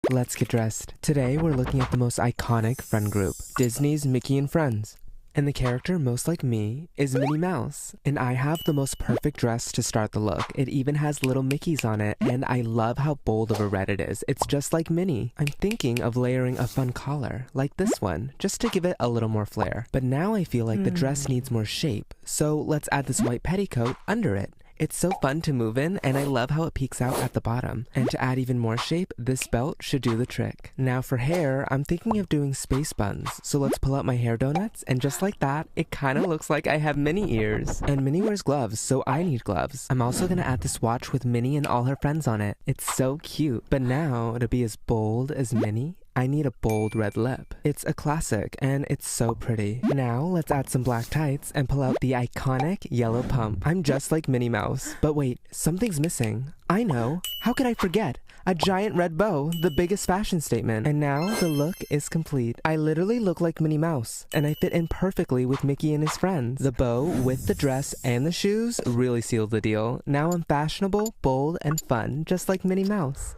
Let's get dressed. Today we're looking at the most iconic friend group, Disney's Mickey and Friends. And the character most like me is Minnie Mouse. And I have the most perfect dress to start the look. It even has little Mickeys on it, and I love how bold of a red it is. It's just like Minnie. I'm thinking of layering a fun collar, like this one, just to give it a little more flair. But now I feel like the dress needs more shape, so let's add this white petticoat under it. It's so fun to move in, and I love how it peeks out at the bottom. And to add even more shape, this belt should do the trick. Now for hair, I'm thinking of doing space buns. So let's pull out my hair donuts, and just like that, it kind of looks like I have Minnie ears. And Minnie wears gloves, so I need gloves. I'm also gonna add this watch with Minnie and all her friends on it. It's so cute. But now, to be as bold as Minnie, I need a bold red lip. It's a classic, and it's so pretty. Now, let's add some black tights and pull out the iconic yellow pump. I'm just like Minnie Mouse. But wait, something's missing. I know. How could I forget? A giant red bow, the biggest fashion statement. And now, the look is complete. I literally look like Minnie Mouse, and I fit in perfectly with Mickey and his friends. The bow, with the dress and the shoes, really sealed the deal. Now I'm fashionable, bold, and fun, just like Minnie Mouse.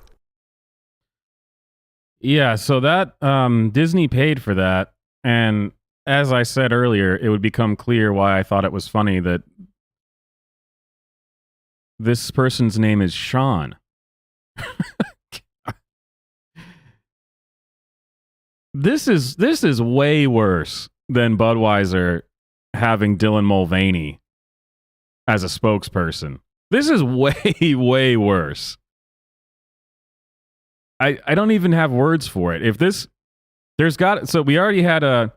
Yeah, so that Disney paid for that, and as I said earlier, it would become clear why I thought it was funny that this person's name is Sean. This is way worse than Budweiser having Dylan Mulvaney as a spokesperson. This is way worse. I don't even have words for it. If this, so we already had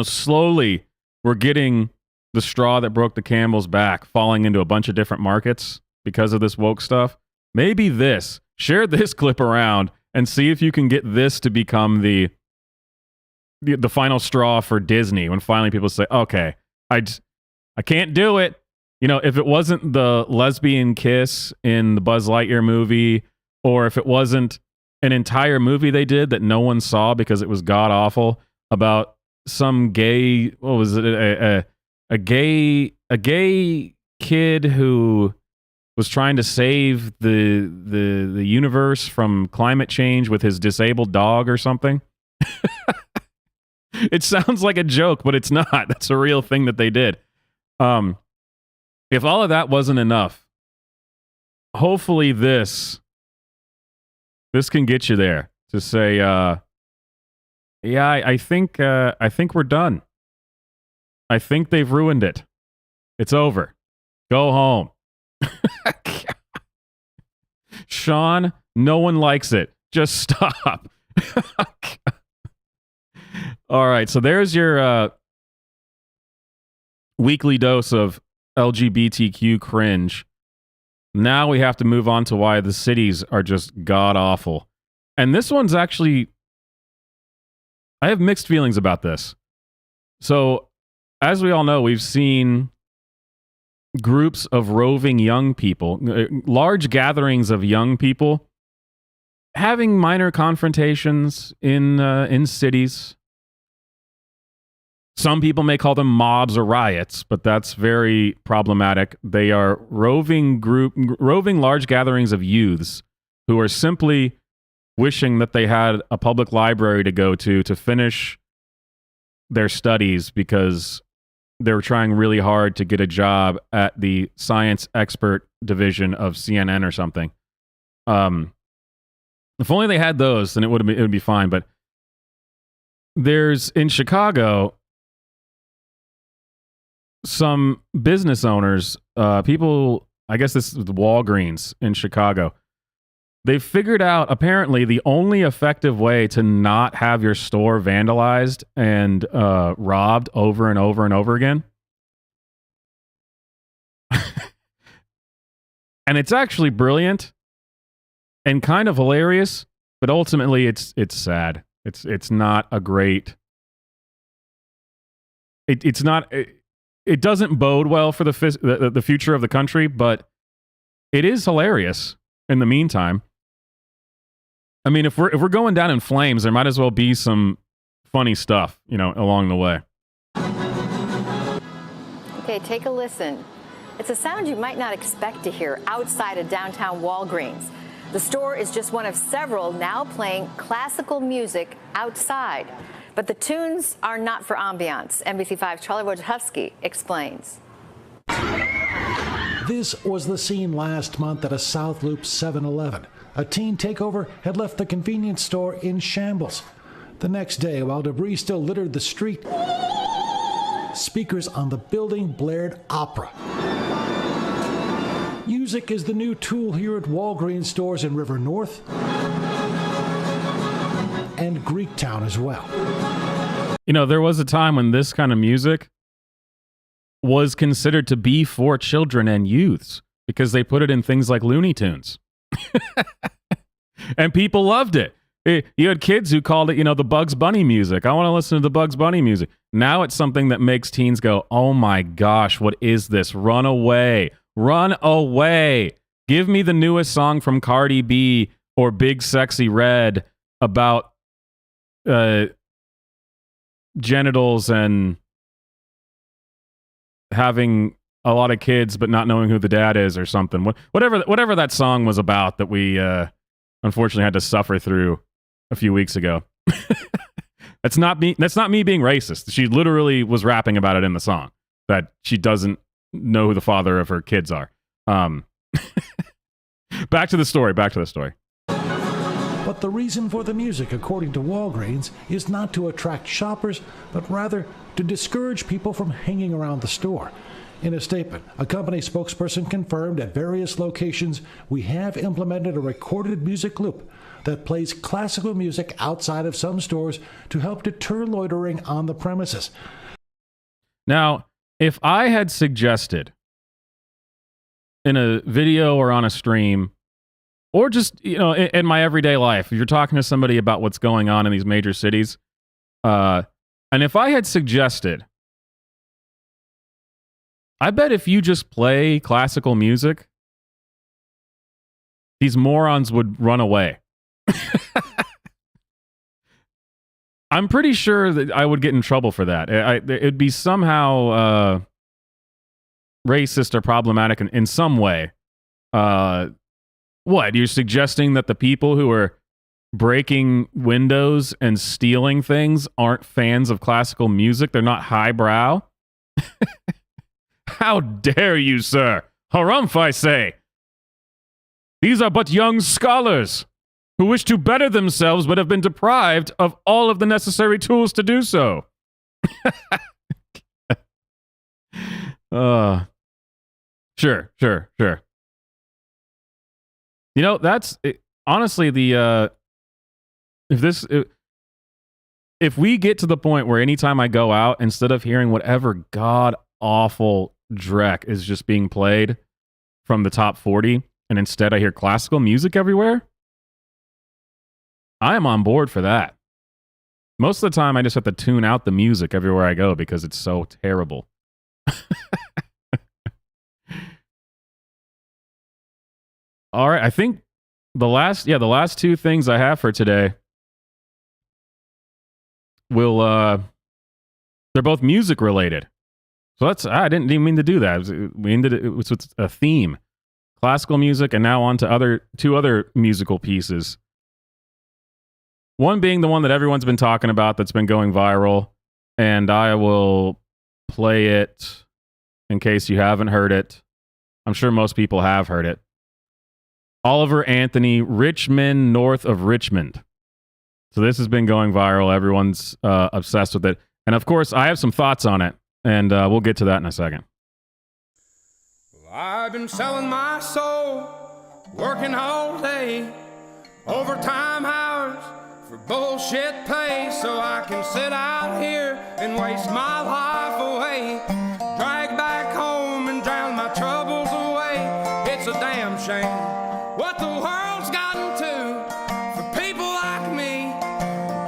slowly we're getting the straw that broke the camel's back falling into a bunch of different markets because of this woke stuff. Maybe share this clip around and see if you can get this to become the final straw for Disney when finally people say, okay, I can't do it. If it wasn't the lesbian kiss in the Buzz Lightyear movie, or if it wasn't an entire movie they did that no one saw because it was god awful about some gay, what was it, a gay kid who was trying to save the universe from climate change with his disabled dog or something. It sounds like a joke, but it's not. That's a real thing that they did. If all of that wasn't enough, hopefully this can get you there to say, I think we're done. I think they've ruined it. It's over. Go home. Sean, no one likes it. Just stop. All right, so there's your weekly dose of LGBTQ cringe. Now we have to move on to why the cities are just god-awful. And this one's actually, I have mixed feelings about this. So, as we all know, we've seen groups of roving young people, large gatherings of young people, having minor confrontations in cities. Some people may call them mobs or riots, but that's very problematic. They are roving large gatherings of youths who are simply wishing that they had a public library to go to finish their studies because they're trying really hard to get a job at the science expert division of CNN or something. If only they had those, then it would be fine. But there's in Chicago some business owners, people, I guess this is Walgreens in Chicago. They've figured out apparently the only effective way to not have your store vandalized and robbed over and over and over again. And it's actually brilliant and kind of hilarious, but ultimately it's sad. It's not a great. It's not. It doesn't bode well for the future of the country, but it is hilarious in the meantime. I mean, if we're going down in flames, there might as well be some funny stuff, along the way. Okay, take a listen. It's a sound you might not expect to hear outside of downtown Walgreens. The store is just one of several now playing classical music outside. But the tunes are not for ambiance. NBC5's Charlie Wojciechowski explains. This was the scene last month at a South Loop 7-Eleven. A teen takeover had left the convenience store in shambles. The next day, while debris still littered the street, speakers on the building blared opera. Music is the new tool here at Walgreens stores in River North and Greektown as well. There was a time when this kind of music was considered to be for children and youths because they put it in things like Looney Tunes. And people loved it. You had kids who called it, the Bugs Bunny music. I want to listen to the Bugs Bunny music. Now it's something that makes teens go, oh my gosh, what is this? Run away. Run away. Give me the newest song from Cardi B or Big Sexy Red about genitals and having a lot of kids but not knowing who the dad is or something. Whatever that song was about that we unfortunately had to suffer through a few weeks ago. That's not me being racist. She literally was rapping about it in the song, that she doesn't know who the father of her kids are. Back to the story. But the reason for the music, according to Walgreens, is not to attract shoppers, but rather to discourage people from hanging around the store. In a statement, a company spokesperson confirmed at various locations, we have implemented a recorded music loop that plays classical music outside of some stores to help deter loitering on the premises. Now, if I had suggested in a video or on a stream, or just, in my everyday life, if you're talking to somebody about what's going on in these major cities, and if I had suggested, I bet if you just play classical music, these morons would run away. I'm pretty sure that I would get in trouble for that. It'd be somehow racist or problematic in some way. What? You're suggesting that the people who are breaking windows and stealing things aren't fans of classical music? They're not highbrow? How dare you, sir? Harumph, I say. These are but young scholars who wish to better themselves but have been deprived of all of the necessary tools to do so. Sure. That's honestly if we get to the point where anytime I go out, instead of hearing whatever god awful dreck is just being played from the top 40, and instead I hear classical music everywhere, I am on board for that. Most of the time I just have to tune out the music everywhere I go because it's so terrible. All right, I think the last two things I have for today they're both music related. So I didn't even mean to do that. It was a theme. Classical music, and now on to two other musical pieces. One being the one that everyone's been talking about that's been going viral, and I will play it in case you haven't heard it. I'm sure most people have heard it. Oliver Anthony, Rich Men North of Richmond. So this has been going viral. Everyone's obsessed with it. And of course, I have some thoughts on it, and we'll get to that in a second. I've been selling my soul, working all day, overtime hours for bullshit pay, so I can sit out here and waste my life away, drag back home and drown my troubles away. It's a damn shame what the world's gotten to for people like me,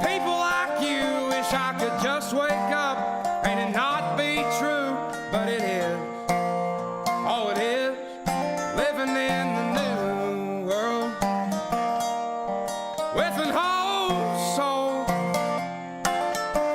people like you. Wish I could just wake up and it not be true, but it is. Oh, it is living in the new world with an whole soul.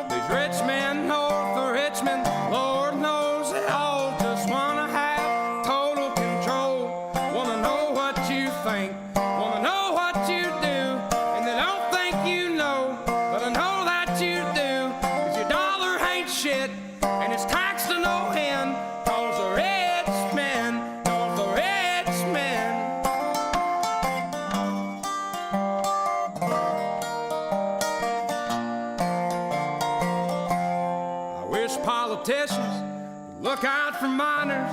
These rich men north of Richmond, Lord knows they all just wanna have total control. Wanna know what you think, wanna know what you do, and they don't think you know, but I know that you do. 'Cause your dollar ain't shit, and it's taxed to no end. 'Cause the rich men, 'cause the rich men. I wish politicians would look out for miners,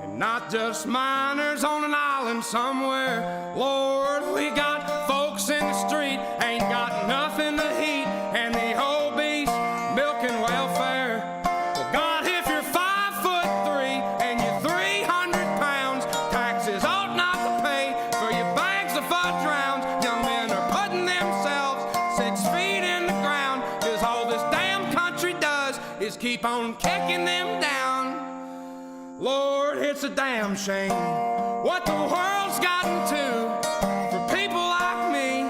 and not just miners on an island somewhere. Lord, we got folks in the street, ain't got nothing to eat, and the whole beast milking welfare. Well, God, if you're 5'3" and you're 300 pounds, taxes ought not to pay for your bags of fudge rounds. Young men are putting themselves keep on kicking them down. Lord, it's a damn shame what the world's gotten to for people like me,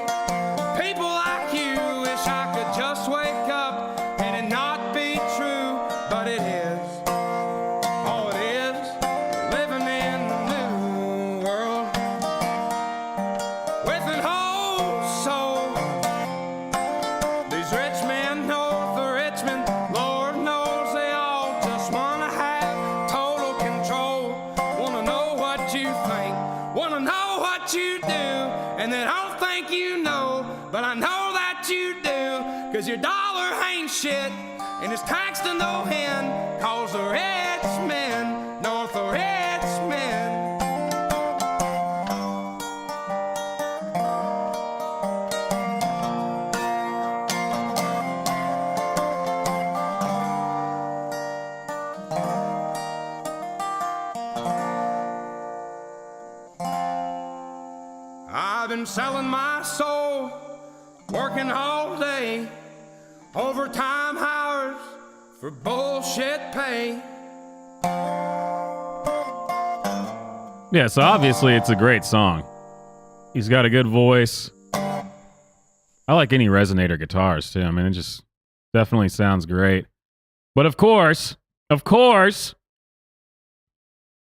people like you. Wish I could just wake up and it not be true, but it is. Oh, it is living in the new world with an old soul. These rich men know the rich men, Lord knows they all just wanna have total control. Wanna know what you think, wanna know what you do, and they don't think you know, but I know that you do, 'cause your dollar ain't shit, and it's taxed to no end, 'cause the rich men know the rich men. I've been selling my soul, working all day, overtime hours for bullshit pay. Yeah, so obviously it's a great song. He's got a good voice. I like any resonator guitars too. I mean, it just definitely sounds great. But of course,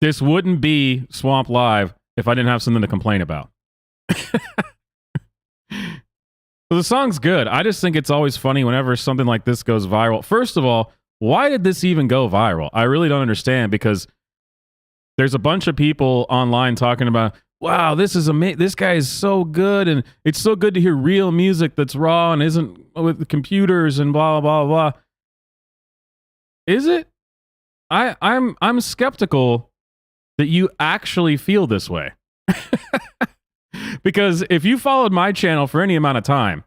this wouldn't be Swamp Live if I didn't have something to complain about. So the song's good. I just think it's always funny whenever something like this goes viral. First of all, why did this even go viral? I really don't understand, because there's a bunch of people online talking about, wow, this is amazing. This guy is so good, and it's so good to hear real music that's raw and isn't with computers and blah blah blah. Is it? I'm skeptical that you actually feel this way. Because if you followed my channel for any amount of time,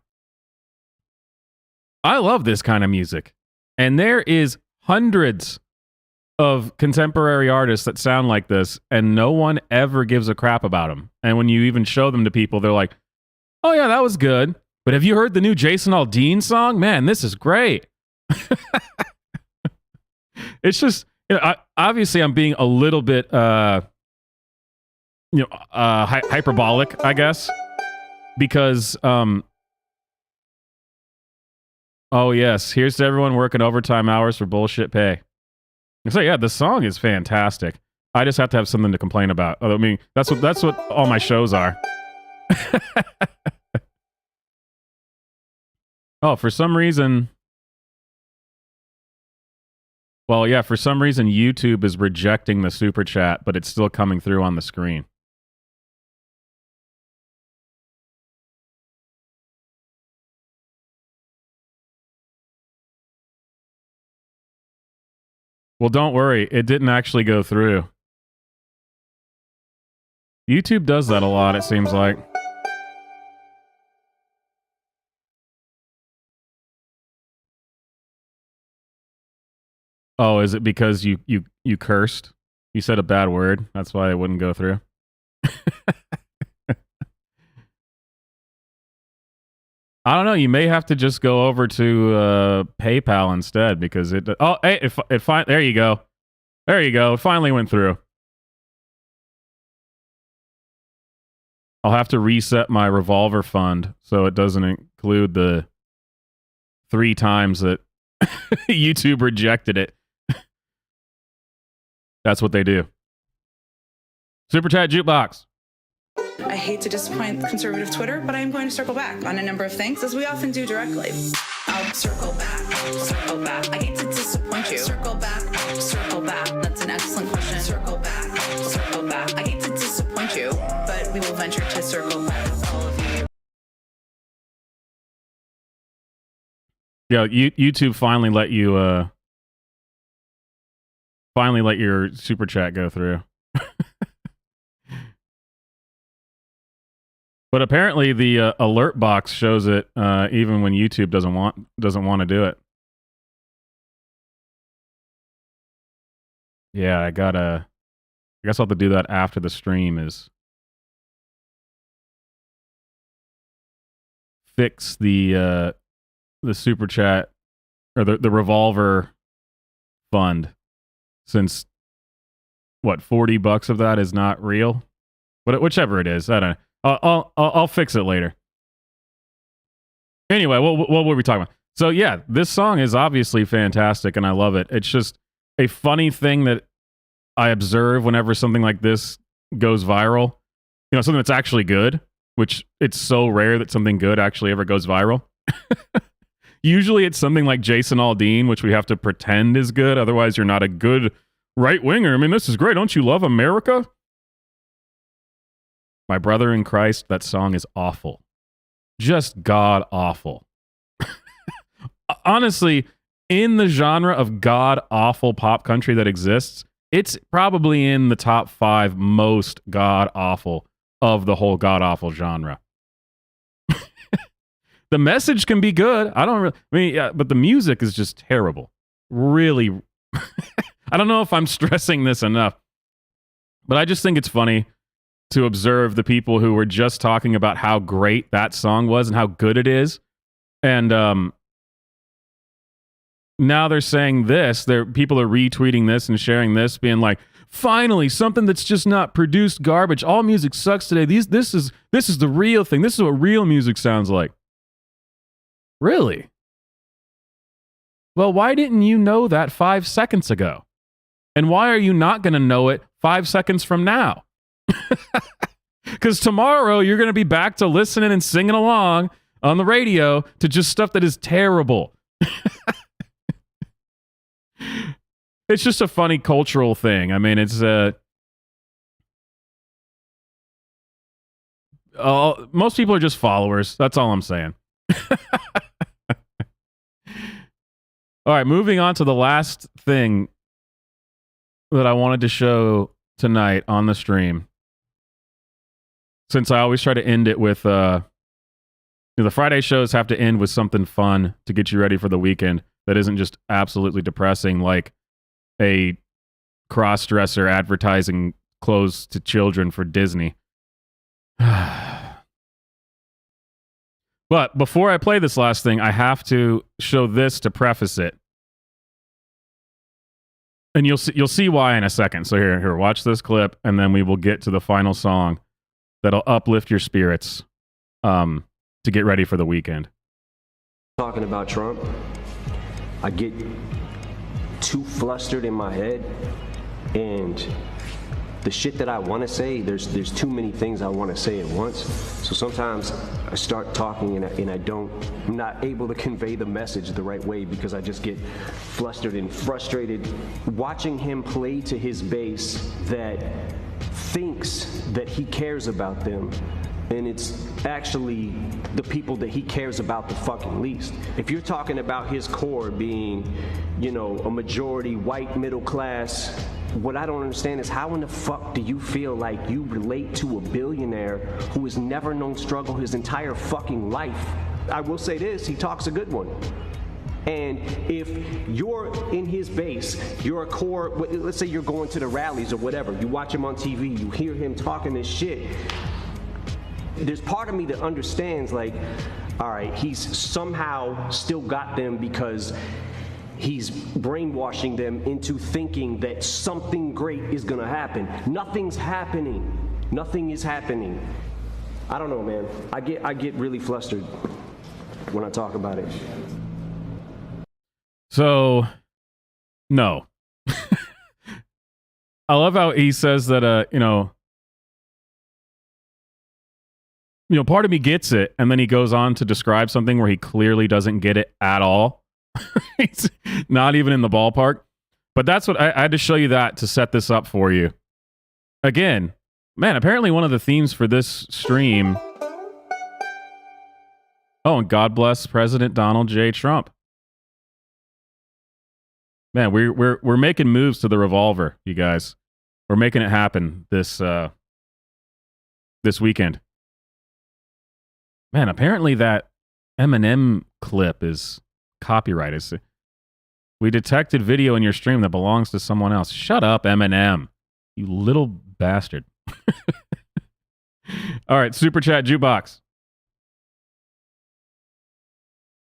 I love this kind of music. And there is hundreds of contemporary artists that sound like this, and no one ever gives a crap about them. And when you even show them to people, they're like, oh yeah, that was good. But have you heard the new Jason Aldean song? Man, this is great. It's just, obviously I'm being a little bit, hyperbolic, I guess, because, oh yes, here's to everyone working overtime hours for bullshit pay. So yeah, the song is fantastic. I just have to have something to complain about. I mean, that's what all my shows are. Oh, for some reason, YouTube is rejecting the super chat, but it's still coming through on the screen. Well, don't worry. It didn't actually go through. YouTube does that a lot, it seems like. Oh, is it because you cursed? You said a bad word? That's why it wouldn't go through? I don't know. You may have to just go over to PayPal instead, because it. Oh, hey, there you go. There you go. It finally went through. I'll have to reset my revolver fund so it doesn't include the 3 times that YouTube rejected it. That's what they do. Super Chat Jukebox. I hate to disappoint conservative Twitter, but I am going to circle back on a number of things, as we often do directly. I'll circle back, circle back. I hate to disappoint you. Circle back, circle back. That's an excellent question. Circle back, circle back. I hate to disappoint you, but we will venture to circle back with all of you. Yeah, YouTube finally let you finally let your super chat go through. But apparently the alert box shows it even when YouTube doesn't want to do it. Yeah, I guess I'll have to do that after the stream, is fix the super chat or the revolver fund since what, $40 of that is not real? Whichever it is. I don't know. I'll fix it later. Anyway, what were we talking about? So yeah, this song is obviously fantastic and I love it. It's just a funny thing that I observe whenever something like this goes viral. You know, something that's actually good, which it's so rare that something good actually ever goes viral. Usually it's something like Jason Aldean, which we have to pretend is good. Otherwise, you're not a good right-winger. I mean, this is great. Don't you love America? My brother in Christ, that song is awful. Just god-awful. Honestly, in the genre of god-awful pop country that exists, it's probably in the top 5 most god-awful of the whole god-awful genre. The message can be good. But the music is just terrible. Really. I don't know if I'm stressing this enough, but I just think it's funny to observe the people who were just talking about how great that song was and how good it is. And now they're saying this. People are retweeting this and sharing this, being like, finally, something that's just not produced garbage. All music sucks today. This is the real thing. This is what real music sounds like. Really? Well, why didn't you know that 5 seconds ago? And why are you not going to know it 5 seconds from now? Because tomorrow you're going to be back to listening and singing along on the radio to just stuff that is terrible. It's just a funny cultural thing. I mean, it's most people are just followers. That's all I'm saying. All right, moving on to the last thing that I wanted to show tonight on the stream. Since I always try to end it with the Friday shows have to end with something fun to get you ready for the weekend that isn't just absolutely depressing, like a cross-dresser advertising clothes to children for Disney. But before I play this last thing, I have to show this to preface it. And you'll see why in a second. So here, watch this clip, and then we will get to the final song that'll uplift your spirits to get ready for the weekend. Talking about Trump, I get too flustered in my head, and the shit that I want to say, there's too many things I want to say at once. So sometimes I start talking and I'm not able to convey the message the right way because I just get flustered and frustrated watching him play to his base that thinks that he cares about them. And it's actually the people that he cares about the fucking least. If you're talking about his core being, a majority white middle class, what I don't understand is how in the fuck do you feel like you relate to a billionaire who has never known struggle his entire fucking life? I will say this, he talks a good one. And if you're in his base, you're a core, let's say you're going to the rallies or whatever, you watch him on TV, you hear him talking this shit, there's part of me that understands, like, all right, he's somehow still got them because he's brainwashing them into thinking that something great is gonna happen. Nothing's happening. Nothing is happening. I don't know, man. I get really flustered when I talk about it. So, no. I love how he says that, part of me gets it, and then he goes on to describe something where he clearly doesn't get it at all. He's not even in the ballpark. But that's what I had to show you that to set this up for you. Again, man, apparently one of the themes for this stream. Oh, and God bless President Donald J. Trump. Man, we're making moves to the revolver, you guys. We're making it happen this weekend. Man, apparently that Eminem clip is copyrighted. We detected video in your stream that belongs to someone else. Shut up, Eminem. You little bastard. All right, Super Chat Jukebox.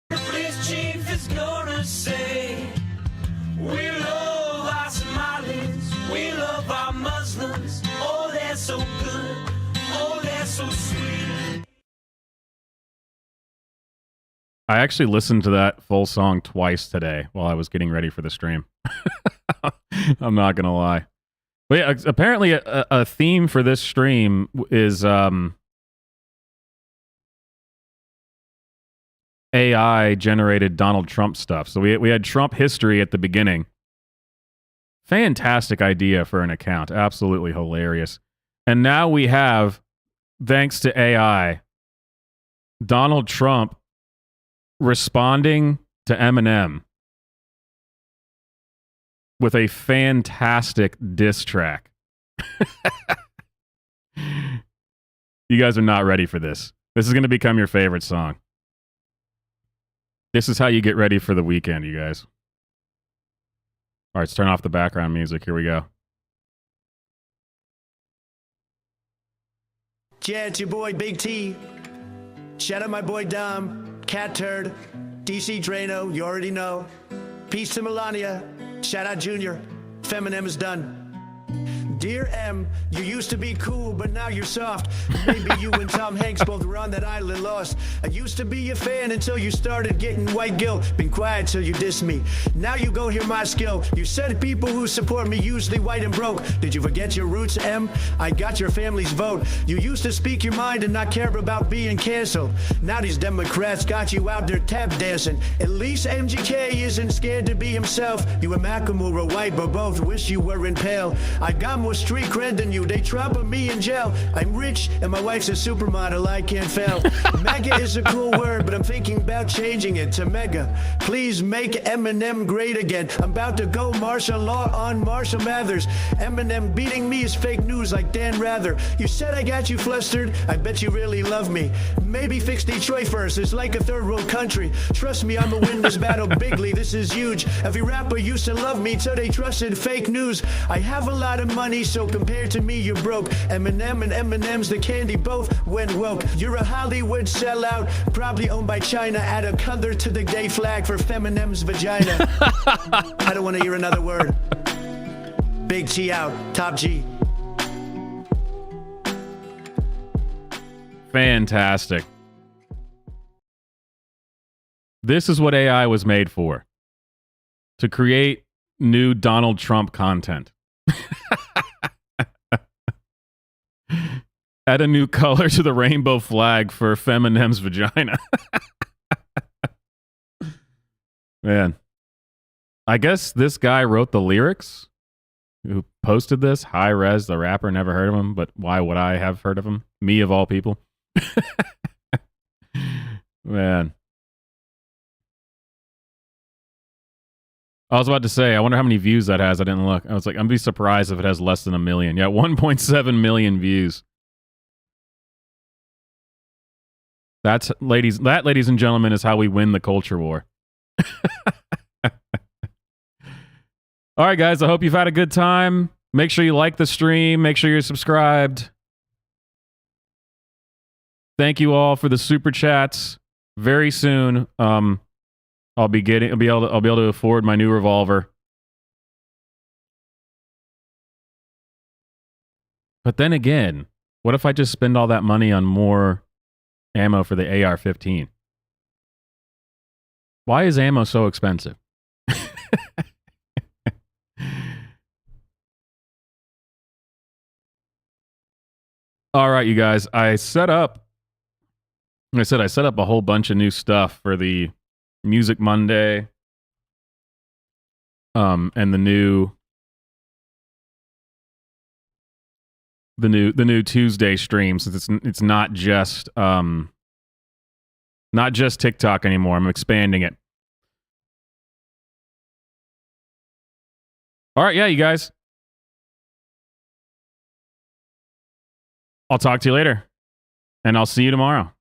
Police chief is gonna say, we'll I actually listened to that full song twice today while I was getting ready for the stream. I'm not gonna lie. But yeah, apparently a theme for this stream is AI generated Donald Trump stuff. So we had Trump history at the beginning. Fantastic idea for an account. Absolutely hilarious. And now we have, thanks to AI, Donald Trump responding to Eminem with a fantastic diss track. You guys are not ready for this. This is going to become your favorite song. This is how you get ready for the weekend, you guys. All right, let's turn off the background music. Here we go. Yeah, it's your boy Big T. Shout out my boy Dom, Cat Turd, DC Drano, you already know. Peace to Melania. Shout out Junior. Feminem is done. Dear M, you used to be cool, but now you're soft. Maybe you and Tom Hanks both were on that island lost. I used to be a fan until you started getting white guilt. Been quiet till you dissed me. Now you go hear my skill. You said people who support me usually white and broke. Did you forget your roots, M? I got your family's vote. You used to speak your mind and not care about being canceled. Now these Democrats got you out there tap dancing. At least MGK isn't scared to be himself. You and Macklemore are white, but both wish you were in pale. I got more street cred than you. They trouble me in jail. I'm rich and my wife's a supermodel. I can't fail. Mega is a cool word, but I'm thinking about changing it to mega. Please make Eminem great again. I'm about to go martial law on Marshall Mathers. Eminem beating me is fake news like Dan Rather. You said I got you flustered. I bet you really love me. Maybe fix Detroit first. It's like a third world country. Trust me, I'm gonna win this battle bigly. This is huge. Every rapper used to love me till they trusted fake news. I have a lot of money, so compared to me, you're broke. Eminem and M&M's the candy both went woke. You're a Hollywood sellout, probably owned by China. Add a color to the gay flag for Feminem's vagina. I don't want to hear another word. Big T out, Top G. Fantastic. This is what AI was made for. To create new Donald Trump content. Add a new color to the rainbow flag for Feminem's vagina. Man. I guess this guy wrote the lyrics who posted this. High Res, the rapper, never heard of him, but why would I have heard of him? Me of all people. Man. I was about to say, I wonder how many views that has. I didn't look. I was like, I'm be surprised if it has less than 1 million. Yeah, 1.7 million views. That, ladies and gentlemen, is how we win the culture war. All right, guys, I hope you've had a good time. Make sure you like the stream. Make sure you're subscribed. Thank you all for the super chats. Very soon, I'll be able to afford my new revolver. But then again, what if I just spend all that money on more ammo for the AR-15? Why is ammo so expensive? All right, you guys, I set up a whole bunch of new stuff for the Music Monday, and the new Tuesday stream, since it's not just TikTok anymore. I'm expanding it. All right, yeah, you guys. I'll talk to you later, and I'll see you tomorrow.